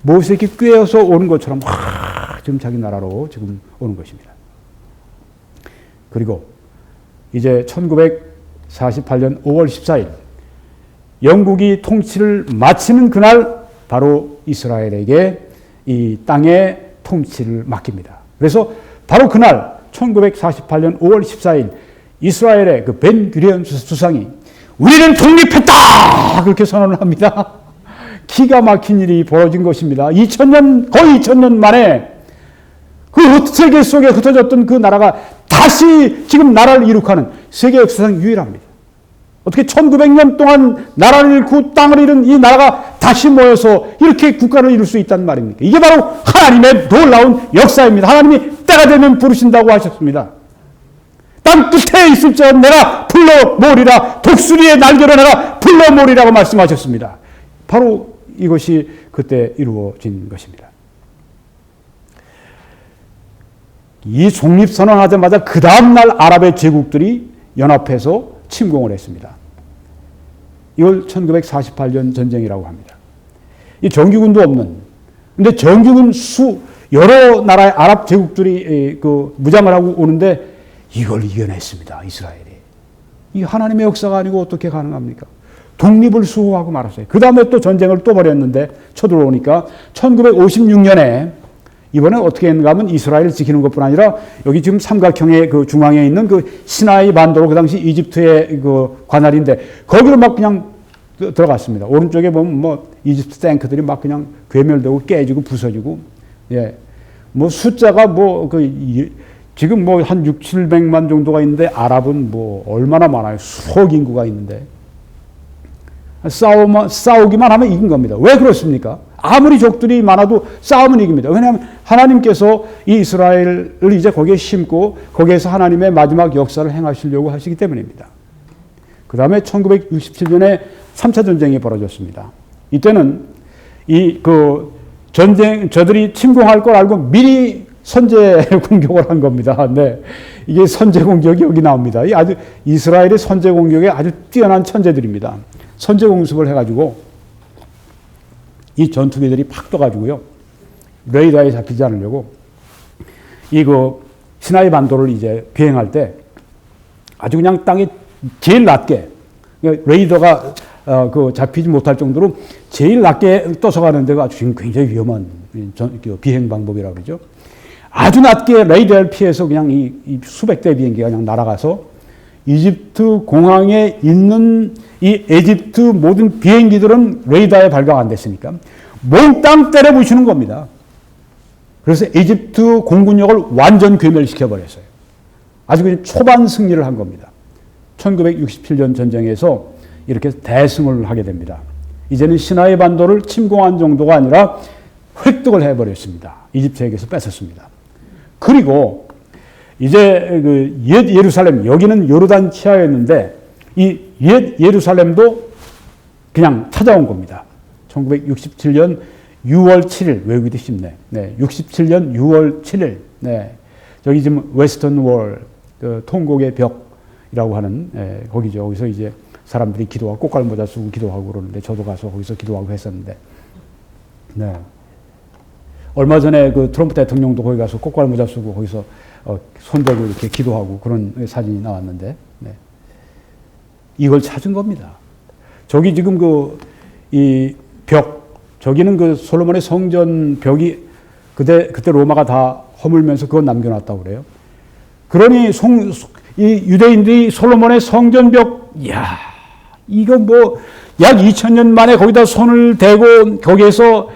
[SPEAKER 1] 무엇에 이렇게 꿰어서 오는 것처럼 막 지금 자기 나라로 지금 오는 것입니다. 그리고 이제 1948년 5월 14일 영국이 통치를 마치는 그날 바로 이스라엘에게 이 땅의 통치를 맡깁니다. 그래서 바로 그날 1948년 5월 14일 이스라엘의 그 벤구리온 수상이 우리는 독립했다! 그렇게 선언을 합니다. 기가 막힌 일이 벌어진 것입니다. 거의 2000년 만에 그 세계 속에 흩어졌던 그 나라가 다시 지금 나라를 이룩하는 세계 역사상 유일합니다. 어떻게 1900년 동안 나라를 잃고 땅을 잃은 이 나라가 다시 모여서 이렇게 국가를 이룰 수 있단 말입니까? 이게 바로 하나님의 놀라운 역사입니다. 하나님이 때가 되면 부르신다고 하셨습니다. 땅 끝에 있을 자 내가 불러 모으리라. 독수리의 날개로 내가 불러 모으리라고 말씀하셨습니다. 바로 이것이 그때 이루어진 것입니다. 이 독립선언하자마자 그 다음날 아랍의 제국들이 연합해서 침공을 했습니다. 이걸 1948년 전쟁이라고 합니다. 이 정규군도 없는, 근데 정규군 여러 나라의 아랍 제국들이 그 무장을 하고 오는데 이걸 이겨냈습니다. 이스라엘이. 이 하나님의 역사가 아니고 어떻게 가능합니까? 독립을 수호하고 말았어요. 그 다음에 또 전쟁을 또 벌였는데 쳐들어오니까 1956년에 이번에 어떻게 했는가 하면 이스라엘을 지키는 것뿐 아니라 여기 지금 삼각형의 그 중앙에 있는 그 시나이 반도로 그 당시 이집트의 그 관할인데 거기로 막 그냥 들어갔습니다. 오른쪽에 보면 뭐 이집트 탱크들이 막 그냥 괴멸되고 깨지고 부서지고, 예. 뭐 숫자가 뭐 지금 뭐 한 6, 700만 정도가 있는데 아랍은 뭐 얼마나 많아요. 수억 인구가 있는데. 싸우기만 하면 이긴 겁니다. 왜 그렇습니까? 아무리 적들이 많아도 싸우면 이깁니다. 왜냐하면 하나님께서 이 이스라엘을 이제 거기에 심고 거기에서 하나님의 마지막 역사를 행하시려고 하시기 때문입니다. 그 다음에 1967년에 3차 전쟁이 벌어졌습니다. 이때는 저들이 침공할 걸 알고 미리 선제 공격을 한 겁니다. 네. 이게 선제 공격이 여기 나옵니다. 아주 이스라엘의 선제 공격에 아주 뛰어난 천재들입니다. 선제 공습을 해가지고 이 전투기들이 팍 떠가지고요. 레이더에 잡히지 않으려고 시나이 반도를 이제 비행할 때 아주 그냥 땅에 제일 낮게 레이더가 잡히지 못할 정도로 제일 낮게 떠서 가는 데가 아주 굉장히 위험한 비행 방법이라고 그러죠. 아주 낮게 레이더를 피해서 그냥 이 수백 대 비행기가 그냥 날아가서 이집트 공항에 있는 이 에집트 모든 비행기들은 레이더에 발각 안 됐으니까 몽땅 때려 부시는 겁니다. 그래서 에집트 공군력을 완전 괴멸시켜 버렸어요. 아주 그냥 초반 승리를 한 겁니다. 1967년 전쟁에서 이렇게 대승을 하게 됩니다. 이제는 시나이 반도를 침공한 정도가 아니라 획득을 해버렸습니다. 이집트에게서 뺏었습니다. 그리고 이제 옛 예루살렘, 여기는 요르단 치하였는데 이 옛 예루살렘도 그냥 찾아온 겁니다. 1967년 6월 7일, 외우기도 쉽네. 네, 67년 6월 7일. 네, 저기 지금 웨스턴 월, 통곡의 벽이라고 하는 거기죠. 거기서 이제 사람들이 기도하고 꽃갈 모자 쓰고 기도하고 그러는데 저도 가서 거기서 기도하고 했었는데, 네. 얼마 전에 트럼프 대통령도 거기 가서 꽃갈 모자 쓰고 거기서 손대고 이렇게 기도하고 그런 사진이 나왔는데, 네. 이걸 찾은 겁니다. 저기 지금 이 벽, 저기는 솔로몬의 성전 벽이 그때 로마가 다 허물면서 그건 남겨놨다고 그래요. 그러니 이 유대인들이 솔로몬의 성전벽, 이야, 이거 뭐 약 2000년 만에 거기다 손을 대고 거기에서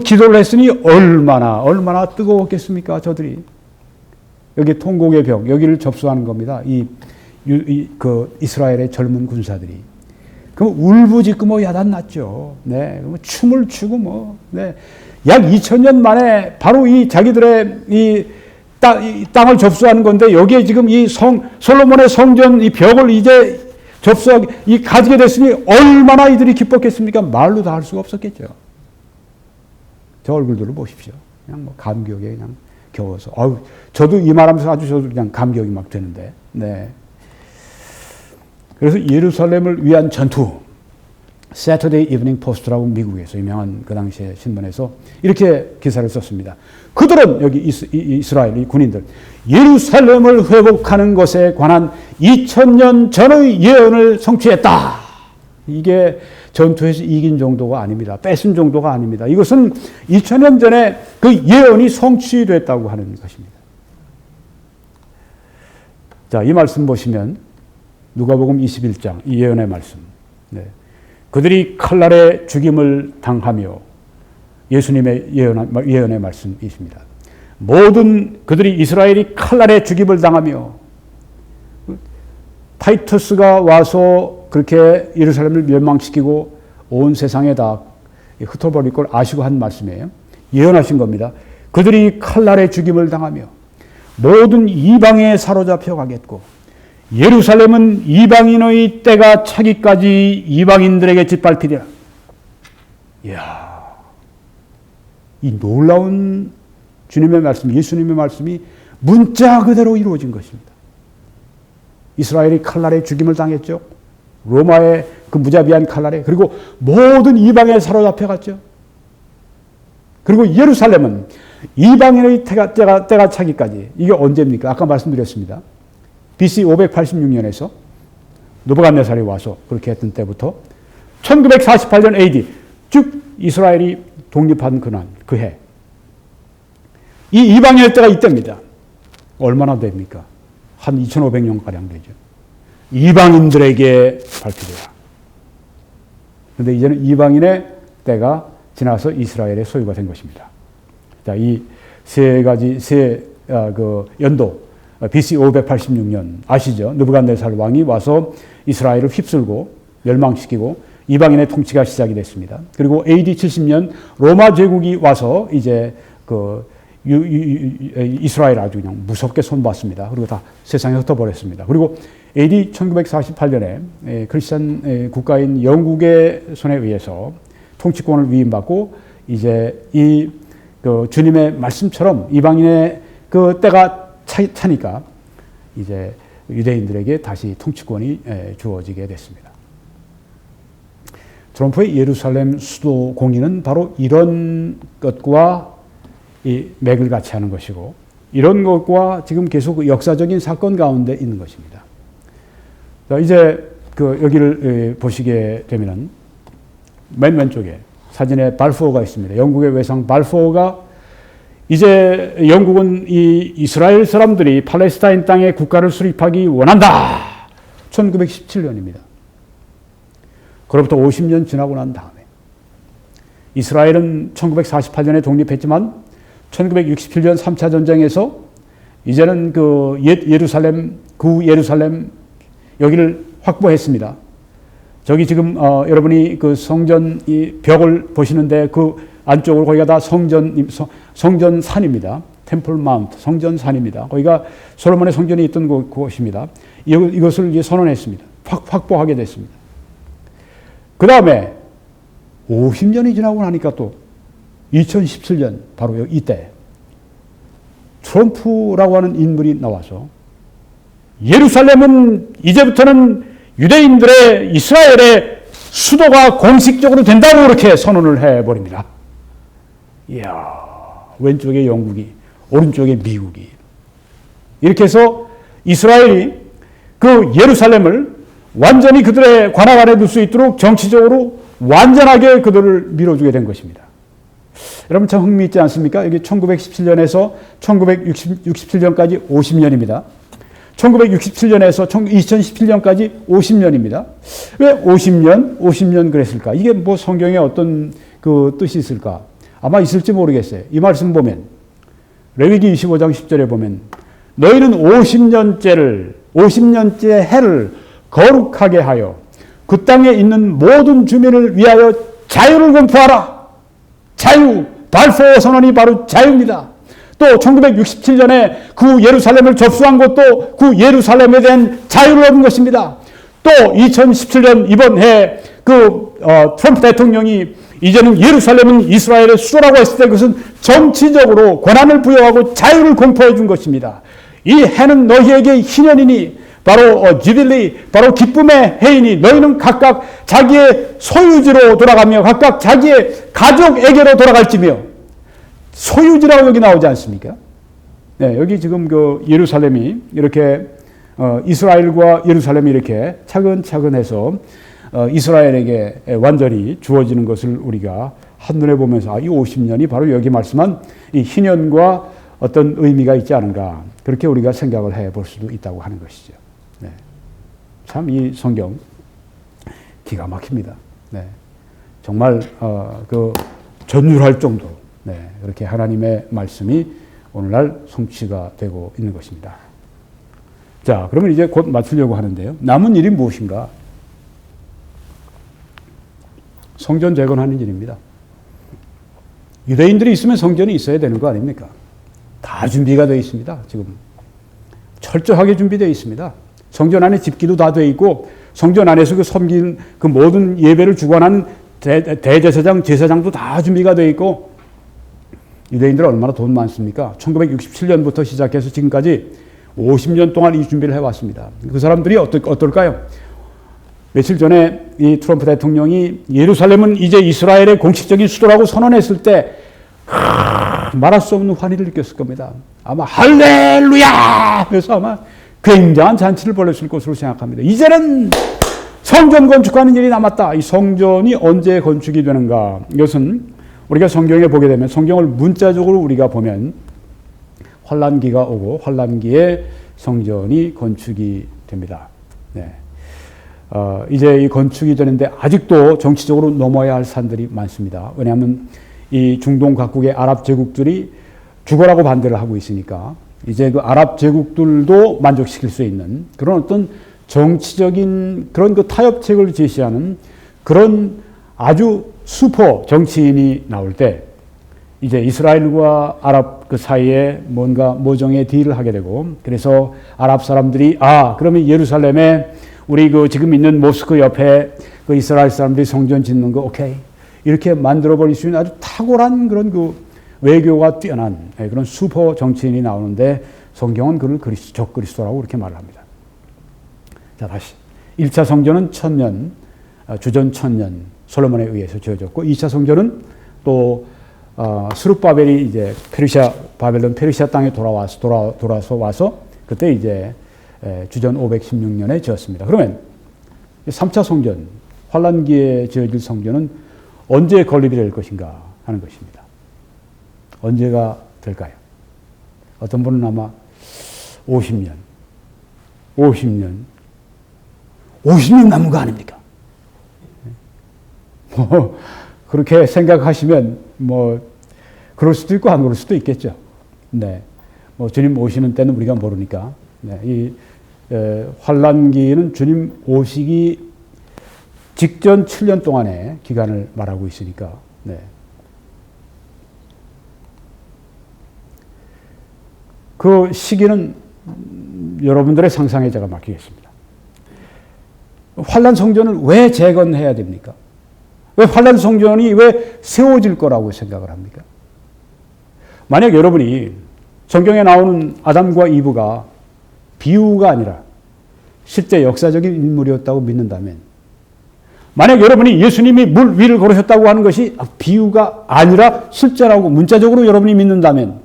[SPEAKER 1] 기도를 했으니 얼마나 뜨거웠겠습니까, 저들이. 여기 통곡의 벽, 여기를 접수하는 겁니다. 이스라엘의 젊은 군사들이. 그럼 울부짖고 뭐 야단났죠. 네. 춤을 추고 네. 약 2000년 만에 바로 이 자기들의 이 땅을 접수하는 건데 여기에 지금 솔로몬의 성전 이 벽을 이제 가지게 됐으니 얼마나 이들이 기뻤겠습니까? 말로 다 할 수가 없었겠죠. 저 얼굴들을 보십시오. 그냥 감격에 그냥 겨워서. 저도 이 말하면서 저도 그냥 감격이 막 되는데. 네. 그래서 예루살렘을 위한 전투, Saturday Evening Post라고 미국에서 유명한 그 당시에 신문에서 이렇게 기사를 썼습니다. 그들은 여기 이스라엘 군인들 예루살렘을 회복하는 것에 관한 2000년 전의 예언을 성취했다. 이게 전투에서 이긴 정도가 아닙니다. 뺏은 정도가 아닙니다. 이것은 2000년 전에 그 예언이 성취됐다고 하는 것입니다. 자, 이 말씀 보시면 누가복음 21장 이 예언의 말씀. 네. 그들이 칼날에 죽임을 당하며 예수님의 예언의 말씀이십니다. 모든 그들이 이스라엘이 칼날에 죽임을 당하며 타이투스가 와서 그렇게 예루살렘을 멸망시키고 온 세상에 다 흩어버릴 걸 아시고 한 말씀이에요. 예언하신 겁니다. 그들이 칼날에 죽임을 당하며 모든 이방에 사로잡혀 가겠고 예루살렘은 이방인의 때가 차기까지 이방인들에게 짓밟히리라. 이야, 이 놀라운 주님의 말씀, 예수님의 말씀이 문자 그대로 이루어진 것입니다. 이스라엘이 칼날에 죽임을 당했죠. 로마의 그 무자비한 칼날에. 그리고 모든 이방에 사로잡혀 갔죠. 그리고 예루살렘은 이방인의 때가 차기까지. 이게 언제입니까? 아까 말씀드렸습니다. BC 586년에서 느부갓네살이 와서 그렇게 했던 때부터 1948년 AD, 즉 이스라엘이 독립한 그 해. 이 이방인의 때가 이때입니다. 얼마나 됩니까? 한 2500년가량 되죠. 이방인들에게 발표되라. 그런데 이제는 이방인의 때가 지나서 이스라엘의 소유가 된 것입니다. 자, 이 세 가지, 연도, BC 586년 아시죠? 느부갓네살 왕이 와서 이스라엘을 휩쓸고 멸망시키고 이방인의 통치가 시작이 됐습니다. 그리고 AD 70년 로마 제국이 와서 이제 이스라엘 아주 그냥 무섭게 손봤습니다. 그리고 다 세상에 흩어버렸습니다. 그리고 AD 1948년에 크리스천 국가인 영국의 손에 의해서 통치권을 위임받고 이제 주님의 말씀처럼 이방인의 그 때가 차니까 이제 유대인들에게 다시 통치권이 주어지게 됐습니다. 트럼프의 예루살렘 수도 공인은 바로 이런 것과 이 맥을 같이 하는 것이고 이런 것과 지금 계속 역사적인 사건 가운데 있는 것입니다. 자, 이제 여기를 보시게 되면은 맨 왼쪽에 사진에 발포어가 있습니다. 영국의 외상 발포어가 이제 영국은 이 이스라엘 사람들이 팔레스타인 땅에 국가를 수립하기 원한다. 1917년입니다. 그로부터 50년 지나고 난 다음에 이스라엘은 1948년에 독립했지만 1967년 3차 전쟁에서 이제는 예루살렘, 구 예루살렘 여기를 확보했습니다. 저기 지금 여러분이 그 성전 이 벽을 보시는데 그 안쪽으로 거기가 다 성전산입니다. 템플 마운트, 성전산입니다. 거기가 솔로몬의 성전이 있던 곳입니다. 이것을 이제 선언했습니다. 확보하게 됐습니다. 그 다음에 50년이 지나고 나니까 또 2017년 바로 이때 트럼프라고 하는 인물이 나와서 예루살렘은 이제부터는 유대인들의 이스라엘의 수도가 공식적으로 된다고 그렇게 선언을 해버립니다. 이야, 왼쪽에 영국이, 오른쪽에 미국이. 이렇게 해서 이스라엘이 그 예루살렘을 완전히 그들의 관할 안에 둘 수 있도록 정치적으로 완전하게 그들을 밀어주게 된 것입니다. 여러분 참 흥미있지 않습니까? 여기 1917년에서 1967년까지 50년입니다. 1967년에서 2017년까지 50년입니다. 왜 50년 그랬을까? 이게 뭐 성경에 어떤 그 뜻이 있을까? 아마 있을지 모르겠어요. 이 말씀 보면 레위기 25장 10절에 보면 너희는 50년째 해를 거룩하게 하여 그 땅에 있는 모든 주민을 위하여 자유를 공포하라. 자유, 발포 선언이 바로 자유입니다. 또 1967년에 그 예루살렘을 접수한 것도 그 예루살렘에 대한 자유를 얻은 것입니다. 또 2017년 이번 해 트럼프 대통령이 이제는 예루살렘은 이스라엘의 수도라고 했을 때 그것은 정치적으로 권한을 부여하고 자유를 공포해 준 것입니다. 이 해는 너희에게 희년이니 바로 주빌리, 바로 기쁨의 해이니 너희는 각각 자기의 소유지로 돌아가며 각각 자기의 가족에게로 돌아갈지며 소유지라고 여기 나오지 않습니까? 네, 여기 지금 예루살렘이 이렇게 이스라엘과 예루살렘이 이렇게 차근차근 해서 이스라엘에게 완전히 주어지는 것을 우리가 한눈에 보면서 이 50년이 바로 여기 말씀한 이 희년과 어떤 의미가 있지 않은가 그렇게 우리가 생각을 해볼 수도 있다고 하는 것이죠. 네. 참 이 성경 기가 막힙니다. 네. 정말 전율할 정도로 그렇게 하나님의 말씀이 오늘날 성취가 되고 있는 것입니다. 자, 그러면 이제 곧 마치려고 하는데요. 남은 일이 무엇인가? 성전 재건하는 일입니다. 유대인들이 있으면 성전이 있어야 되는 거 아닙니까? 다 준비가 되어 있습니다. 지금 철저하게 준비되어 있습니다. 성전 안에 집기도 다 되어 있고 성전 안에서 그 섬긴 그 모든 예배를 주관하는 대제사장, 제사장도 다 준비가 되어 있고 유대인들은 얼마나 돈 많습니까? 1967년부터 시작해서 지금까지 50년 동안 이 준비를 해왔습니다. 그 사람들이 어떨까요? 며칠 전에 이 트럼프 대통령이 예루살렘은 이제 이스라엘의 공식적인 수도라고 선언했을 때 말할 수 없는 환희를 느꼈을 겁니다. 아마 할렐루야! 그래서 아마 굉장한 잔치를 벌였을 것으로 생각합니다. 이제는 성전 건축하는 일이 남았다. 이 성전이 언제 건축이 되는가? 이것은 우리가 성경에 보게 되면 성경을 문자적으로 우리가 보면 환란기가 오고 환란기에 성전이 건축이 됩니다. 네. 이제 이 건축이 되는데 아직도 정치적으로 넘어야 할 산들이 많습니다. 왜냐하면 이 중동 각국의 아랍 제국들이 죽어라고 반대를 하고 있으니까 이제 그 아랍 제국들도 만족시킬 수 있는 그런 어떤 정치적인 그런 그 타협책을 제시하는 그런 아주 슈퍼 정치인이 나올 때 이제 이스라엘과 아랍 그 사이에 뭔가 모종의 딜을 하게 되고 그래서 아랍 사람들이 그러면 예루살렘에 우리 그 지금 있는 모스크 옆에 그 이스라엘 사람들이 성전 짓는 거 오케이 이렇게 만들어 버릴 수 있는 아주 탁월한 그런 그 외교가 뛰어난 그런 슈퍼 정치인이 나오는데 성경은 그를 적그리스도라고 그렇게 말을 합니다. 자, 다시 1차 성전은 1000년 주전 1000년 솔로몬에 의해서 지어졌고 2차 성전은 또 스룹바벨이 이제 바벨론 페르시아 땅에 돌아서 와서 그때 이제 주전 516년에 지었습니다. 그러면 3차 성전 환란기에 지어질 성전은 언제 건립이 될 것인가 하는 것입니다. 언제가 될까요? 어떤 분은 아마 50년 남은 거 아닙니까? 뭐 그렇게 생각하시면 뭐 그럴 수도 있고 안 그럴 수도 있겠죠. 네, 뭐 주님 오시는 때는 우리가 모르니까. 네, 이 환란기는 주님 오시기 직전 7년 동안의 기간을 말하고 있으니까. 네. 그 시기는 여러분들의 상상에 제가 맡기겠습니다. 환란 성전을 왜 재건해야 됩니까? 왜 환란 성전이 왜 세워질 거라고 생각을 합니까? 만약 여러분이 성경에 나오는 아담과 이브가 비유가 아니라 실제 역사적인 인물이었다고 믿는다면 만약 여러분이 예수님이 물 위를 걸으셨다고 하는 것이 비유가 아니라 실제라고 문자적으로 여러분이 믿는다면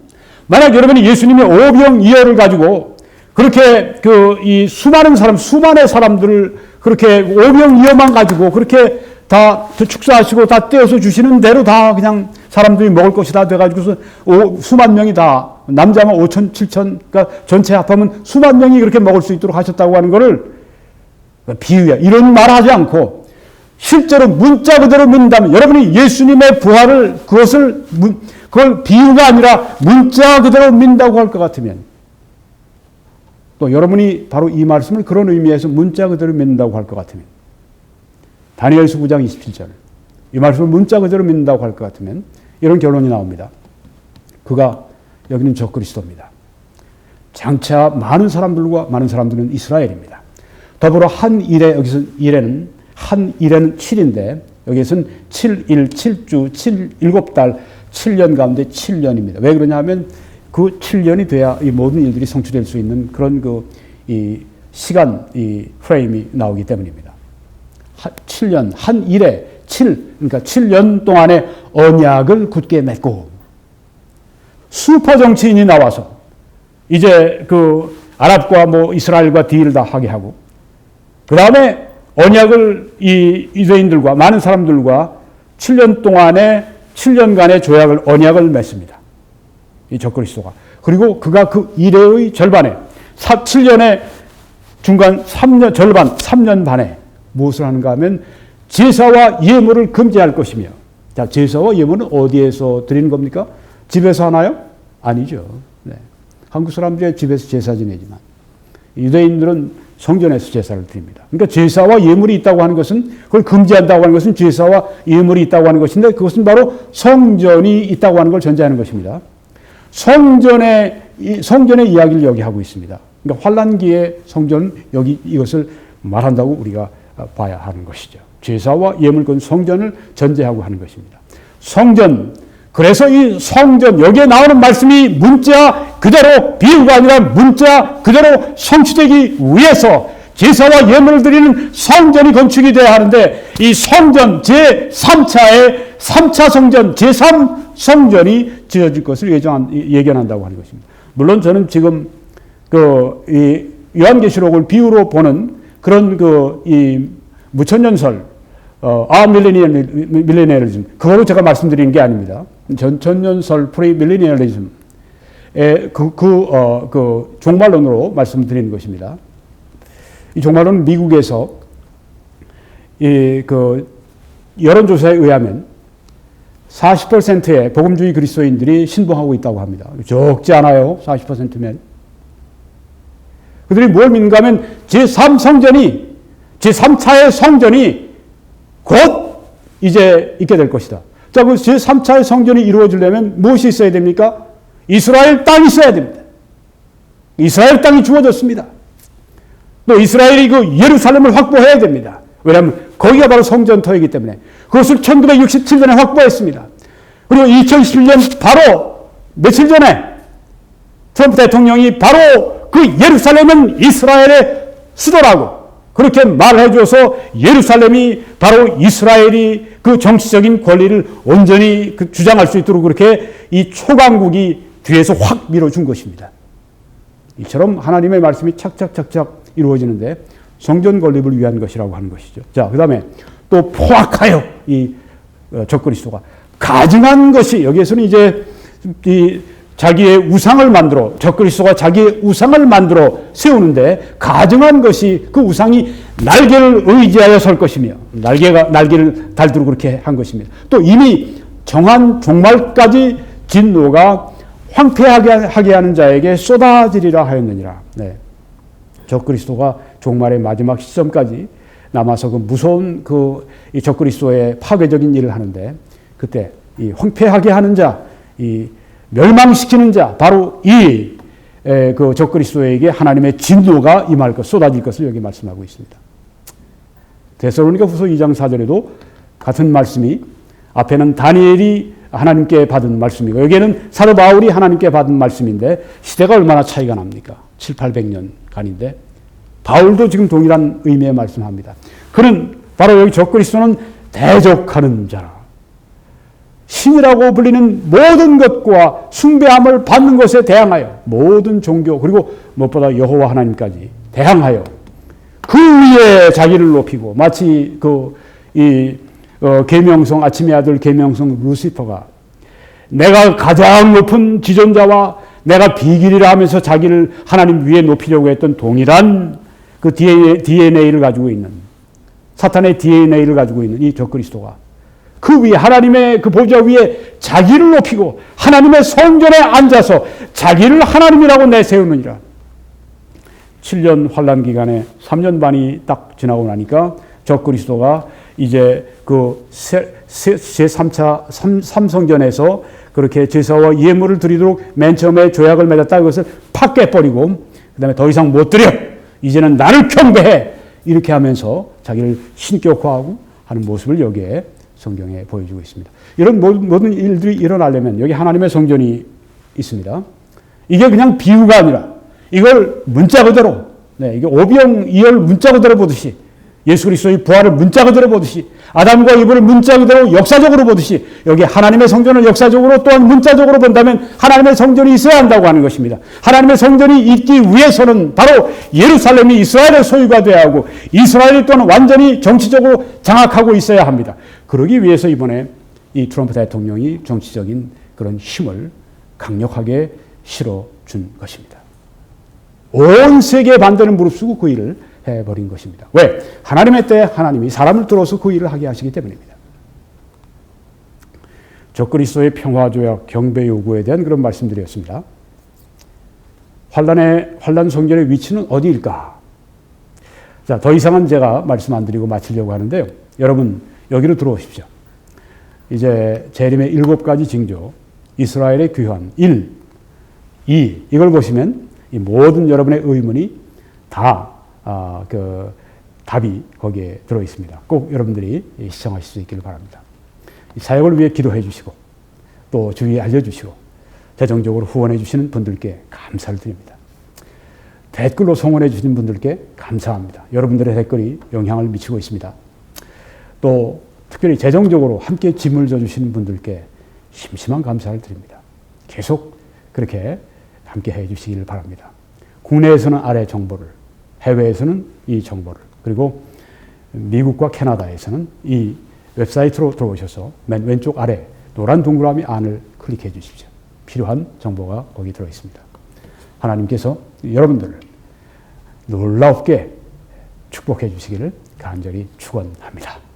[SPEAKER 1] 만약 여러분이 예수님의 오병이어를 가지고 그렇게 이 수많은 사람들을 그렇게 오병이어만 가지고 그렇게 다 축사하시고 다 떼어서 주시는 대로 다 그냥 사람들이 먹을 것이 다 돼가지고서 수만 명이 다 남자만 5천, 7천, 그러니까 전체 합하면 수만 명이 그렇게 먹을 수 있도록 하셨다고 하는 것을 비유야. 이런 말 하지 않고 실제로 문자 그대로 믿는다면 여러분이 예수님의 부활을 그걸 비유가 아니라 문자 그대로 믿는다고 할 것 같으면 또 여러분이 바로 이 말씀을 그런 의미에서 문자 그대로 믿는다고 할 것 같으면 다니엘서 9장 27절 이 말씀을 문자 그대로 믿는다고 할 것 같으면 이런 결론이 나옵니다. 그가 여기는 적그리스도입니다. 장차 많은 사람들은 이스라엘입니다. 더불어 한 일에 여기서 한 일에는 7인데 여기에서는 7일, 7주, 7달, 7년 가운데 7년입니다. 왜 그러냐 하면 그 7년이 돼야 이 모든 일들이 성취될 수 있는 그런 이 시간, 이 프레임이 나오기 때문입니다. 7년, 한 일에 그러니까 7년 동안의 언약을 굳게 맺고 슈퍼 정치인이 나와서 이제 그 아랍과 이스라엘과 딜을 다 하게 하고 그 다음에 언약을 이 유대인들과 많은 사람들과 7년간의 언약을 맺습니다. 이 적그리스도가. 그리고 그가 그 이래의 절반에 7년의 중간 3년 절반 3년 반에 무엇을 하는가 하면 제사와 예물을 금지할 것이며 자, 제사와 예물은 어디에서 드리는 겁니까? 집에서 하나요? 아니죠. 네. 한국 사람들이 집에서 제사 지내지만 유대인들은 성전에서 제사를 드립니다. 그러니까 제사와 예물이 있다고 하는 것은, 그걸 금지한다고 하는 것은 제사와 예물이 있다고 하는 것인데, 그것은 바로 성전이 있다고 하는 걸 전제하는 것입니다. 성전의 이야기를 여기 하고 있습니다. 그러니까 환란기의 성전, 여기 이것을 말한다고 우리가 봐야 하는 것이죠. 제사와 예물, 그건 성전을 전제하고 하는 것입니다. 성전, 그래서 이 성전, 여기에 나오는 말씀이 문자 그대로 비유가 아니라 문자 그대로 성취되기 위해서 제사와 예물을 드리는 성전이 건축이 되어야 하는데, 이 성전 제3차의 3차 성전, 제3성전이 지어질 것을 예견한다고 하는 것입니다. 물론 저는 지금 이 요한계시록을 비유로 보는 그런 이 무천년설, 밀레니얼리즘, 그거로 제가 말씀드리는 게 아닙니다. 전천년설 프리밀레니얼리즘의 종말론으로 말씀드리는 것입니다. 이 종말론은 미국에서 여론조사에 의하면 40%의 복음주의 그리스도인들이 신봉하고 있다고 합니다. 적지 않아요. 40%면. 그들이 뭘 믿는가 하면 제3차의 성전이 곧 이제 있게 될 것이다. 자, 그 제3차의 성전이 이루어지려면 무엇이 있어야 됩니까? 이스라엘 땅이 있어야 됩니다. 이스라엘 땅이 주어졌습니다. 또 이스라엘이 그 예루살렘을 확보해야 됩니다. 왜냐하면 거기가 바로 성전터이기 때문에. 그것을 1967년에 확보했습니다. 그리고 2011년 바로 며칠 전에 트럼프 대통령이 바로 그 예루살렘은 이스라엘의 수도라고 그렇게 말해 줘서 예루살렘이 바로 이스라엘이 그 정치적인 권리를 온전히 주장할 수 있도록 그렇게 이 초강국이 뒤에서 확 밀어준 것입니다. 이처럼 하나님의 말씀이 착착착착 이루어지는데 성전 건립을 위한 것이라고 하는 것이죠. 자, 그 다음에 또 포악하여 이 적그리스도가 가증한 것이, 여기에서는 이제 이 자기의 우상을 만들어, 적그리스도가 자기의 우상을 만들어 세우는데, 가증한 것이 그 우상이 날개를 의지하여 설 것이며, 날개를 달도록 그렇게 한 것입니다. 또 이미 정한 종말까지 진노가 황폐하게 하는 자에게 쏟아지리라 하였느니라. 네. 적그리스도가 종말의 마지막 시점까지 남아서 그 무서운 이 적그리스도의 파괴적인 일을 하는데, 그때 이 황폐하게 하는 자, 이 멸망시키는 자, 바로 그 적그리스도에게 하나님의 진노가 임할 것, 쏟아질 것을 여기 말씀하고 있습니다. 데살로니가후서 2장 4절에도 같은 말씀이, 앞에는 다니엘이 하나님께 받은 말씀이고 여기에는 사도 바울이 하나님께 받은 말씀인데 시대가 얼마나 차이가 납니까? 700~800년간인데 바울도 지금 동일한 의미의 말씀합니다. 그는 바로 여기 적그리스도는 대적하는 자라. 신이라고 불리는 모든 것과 숭배함을 받는 것에 대항하여, 모든 종교 그리고 무엇보다 여호와 하나님까지 대항하여 그 위에 자기를 높이고, 마치 계명성, 아침의 아들 계명성 루시퍼가 내가 가장 높은 지존자와 내가 비길이라 하면서 자기를 하나님 위에 높이려고 했던 동일한 그 DNA를 가지고 있는, 사탄의 DNA를 가지고 있는 이 적그리스도가 그 위에, 하나님의 그 보좌 위에 자기를 높이고 하나님의 성전에 앉아서 자기를 하나님이라고 내세우느니라. 7년 환란 기간에 3년 반이 딱 지나고 나니까 적그리스도가 이제 그 제3차 삼성전에서 그렇게 제사와 예물을 드리도록 맨 처음에 조약을 맺었다, 그것을 팍 깨버리고 그 다음에 더 이상 못 드려, 이제는 나를 경배해, 이렇게 하면서 자기를 신격화하고 하는 모습을 여기에 성경에 보여주고 있습니다. 이런 모든 일들이 일어나려면 여기 하나님의 성전이 있습니다. 이게 그냥 비유가 아니라 이걸 문자 그대로, 이게 오병이어 문자 그대로 보듯이, 예수 그리스도의 부활을 문자 그대로 보듯이, 아담과 이브를 문자 그대로 역사적으로 보듯이 여기 하나님의 성전을 역사적으로 또한 문자적으로 본다면 하나님의 성전이 있어야 한다고 하는 것입니다. 하나님의 성전이 있기 위해서는 바로 예루살렘이 이스라엘의 소유가 되어야 하고 이스라엘이 또한 완전히 정치적으로 장악하고 있어야 합니다. 그러기 위해서 이번에 이 트럼프 대통령이 정치적인 그런 힘을 강력하게 실어준 것입니다. 온 세계의 반대를 무릅쓰고 그 일을 해버린 것입니다. 왜? 하나님의 때에 하나님이 사람을 들어서 그 일을 하게 하시기 때문입니다. 적그리스도의 평화조약 경배 요구에 대한 그런 말씀드렸습니다. 환란 성전의 위치는 어디일까? 자, 더 이상은 제가 말씀 안 드리고 마치려고 하는데요. 여러분, 여기로 들어오십시오. 이제 재림의 7가지 징조, 이스라엘의 귀환, 1, 2, 이걸 보시면 이 모든 여러분의 의문이 다, 답이 거기에 들어 있습니다. 꼭 여러분들이 시청하실 수 있기를 바랍니다. 이 사역을 위해 기도해 주시고, 또 주위에 알려주시고, 재정적으로 후원해 주시는 분들께 감사를 드립니다. 댓글로 성원해 주시는 분들께 감사합니다. 여러분들의 댓글이 영향을 미치고 있습니다. 또 특별히 재정적으로 함께 짐을 져주시는 분들께 심심한 감사를 드립니다. 계속 그렇게 함께 해 주시기를 바랍니다. 국내에서는 아래 정보를, 해외에서는 이 정보를, 그리고 미국과 캐나다에서는 이 웹사이트로 들어오셔서 맨 왼쪽 아래 노란 동그라미 안을 클릭해 주십시오. 필요한 정보가 거기 들어 있습니다. 하나님께서 여러분들을 놀랍게 축복해 주시기를 간절히 축원합니다.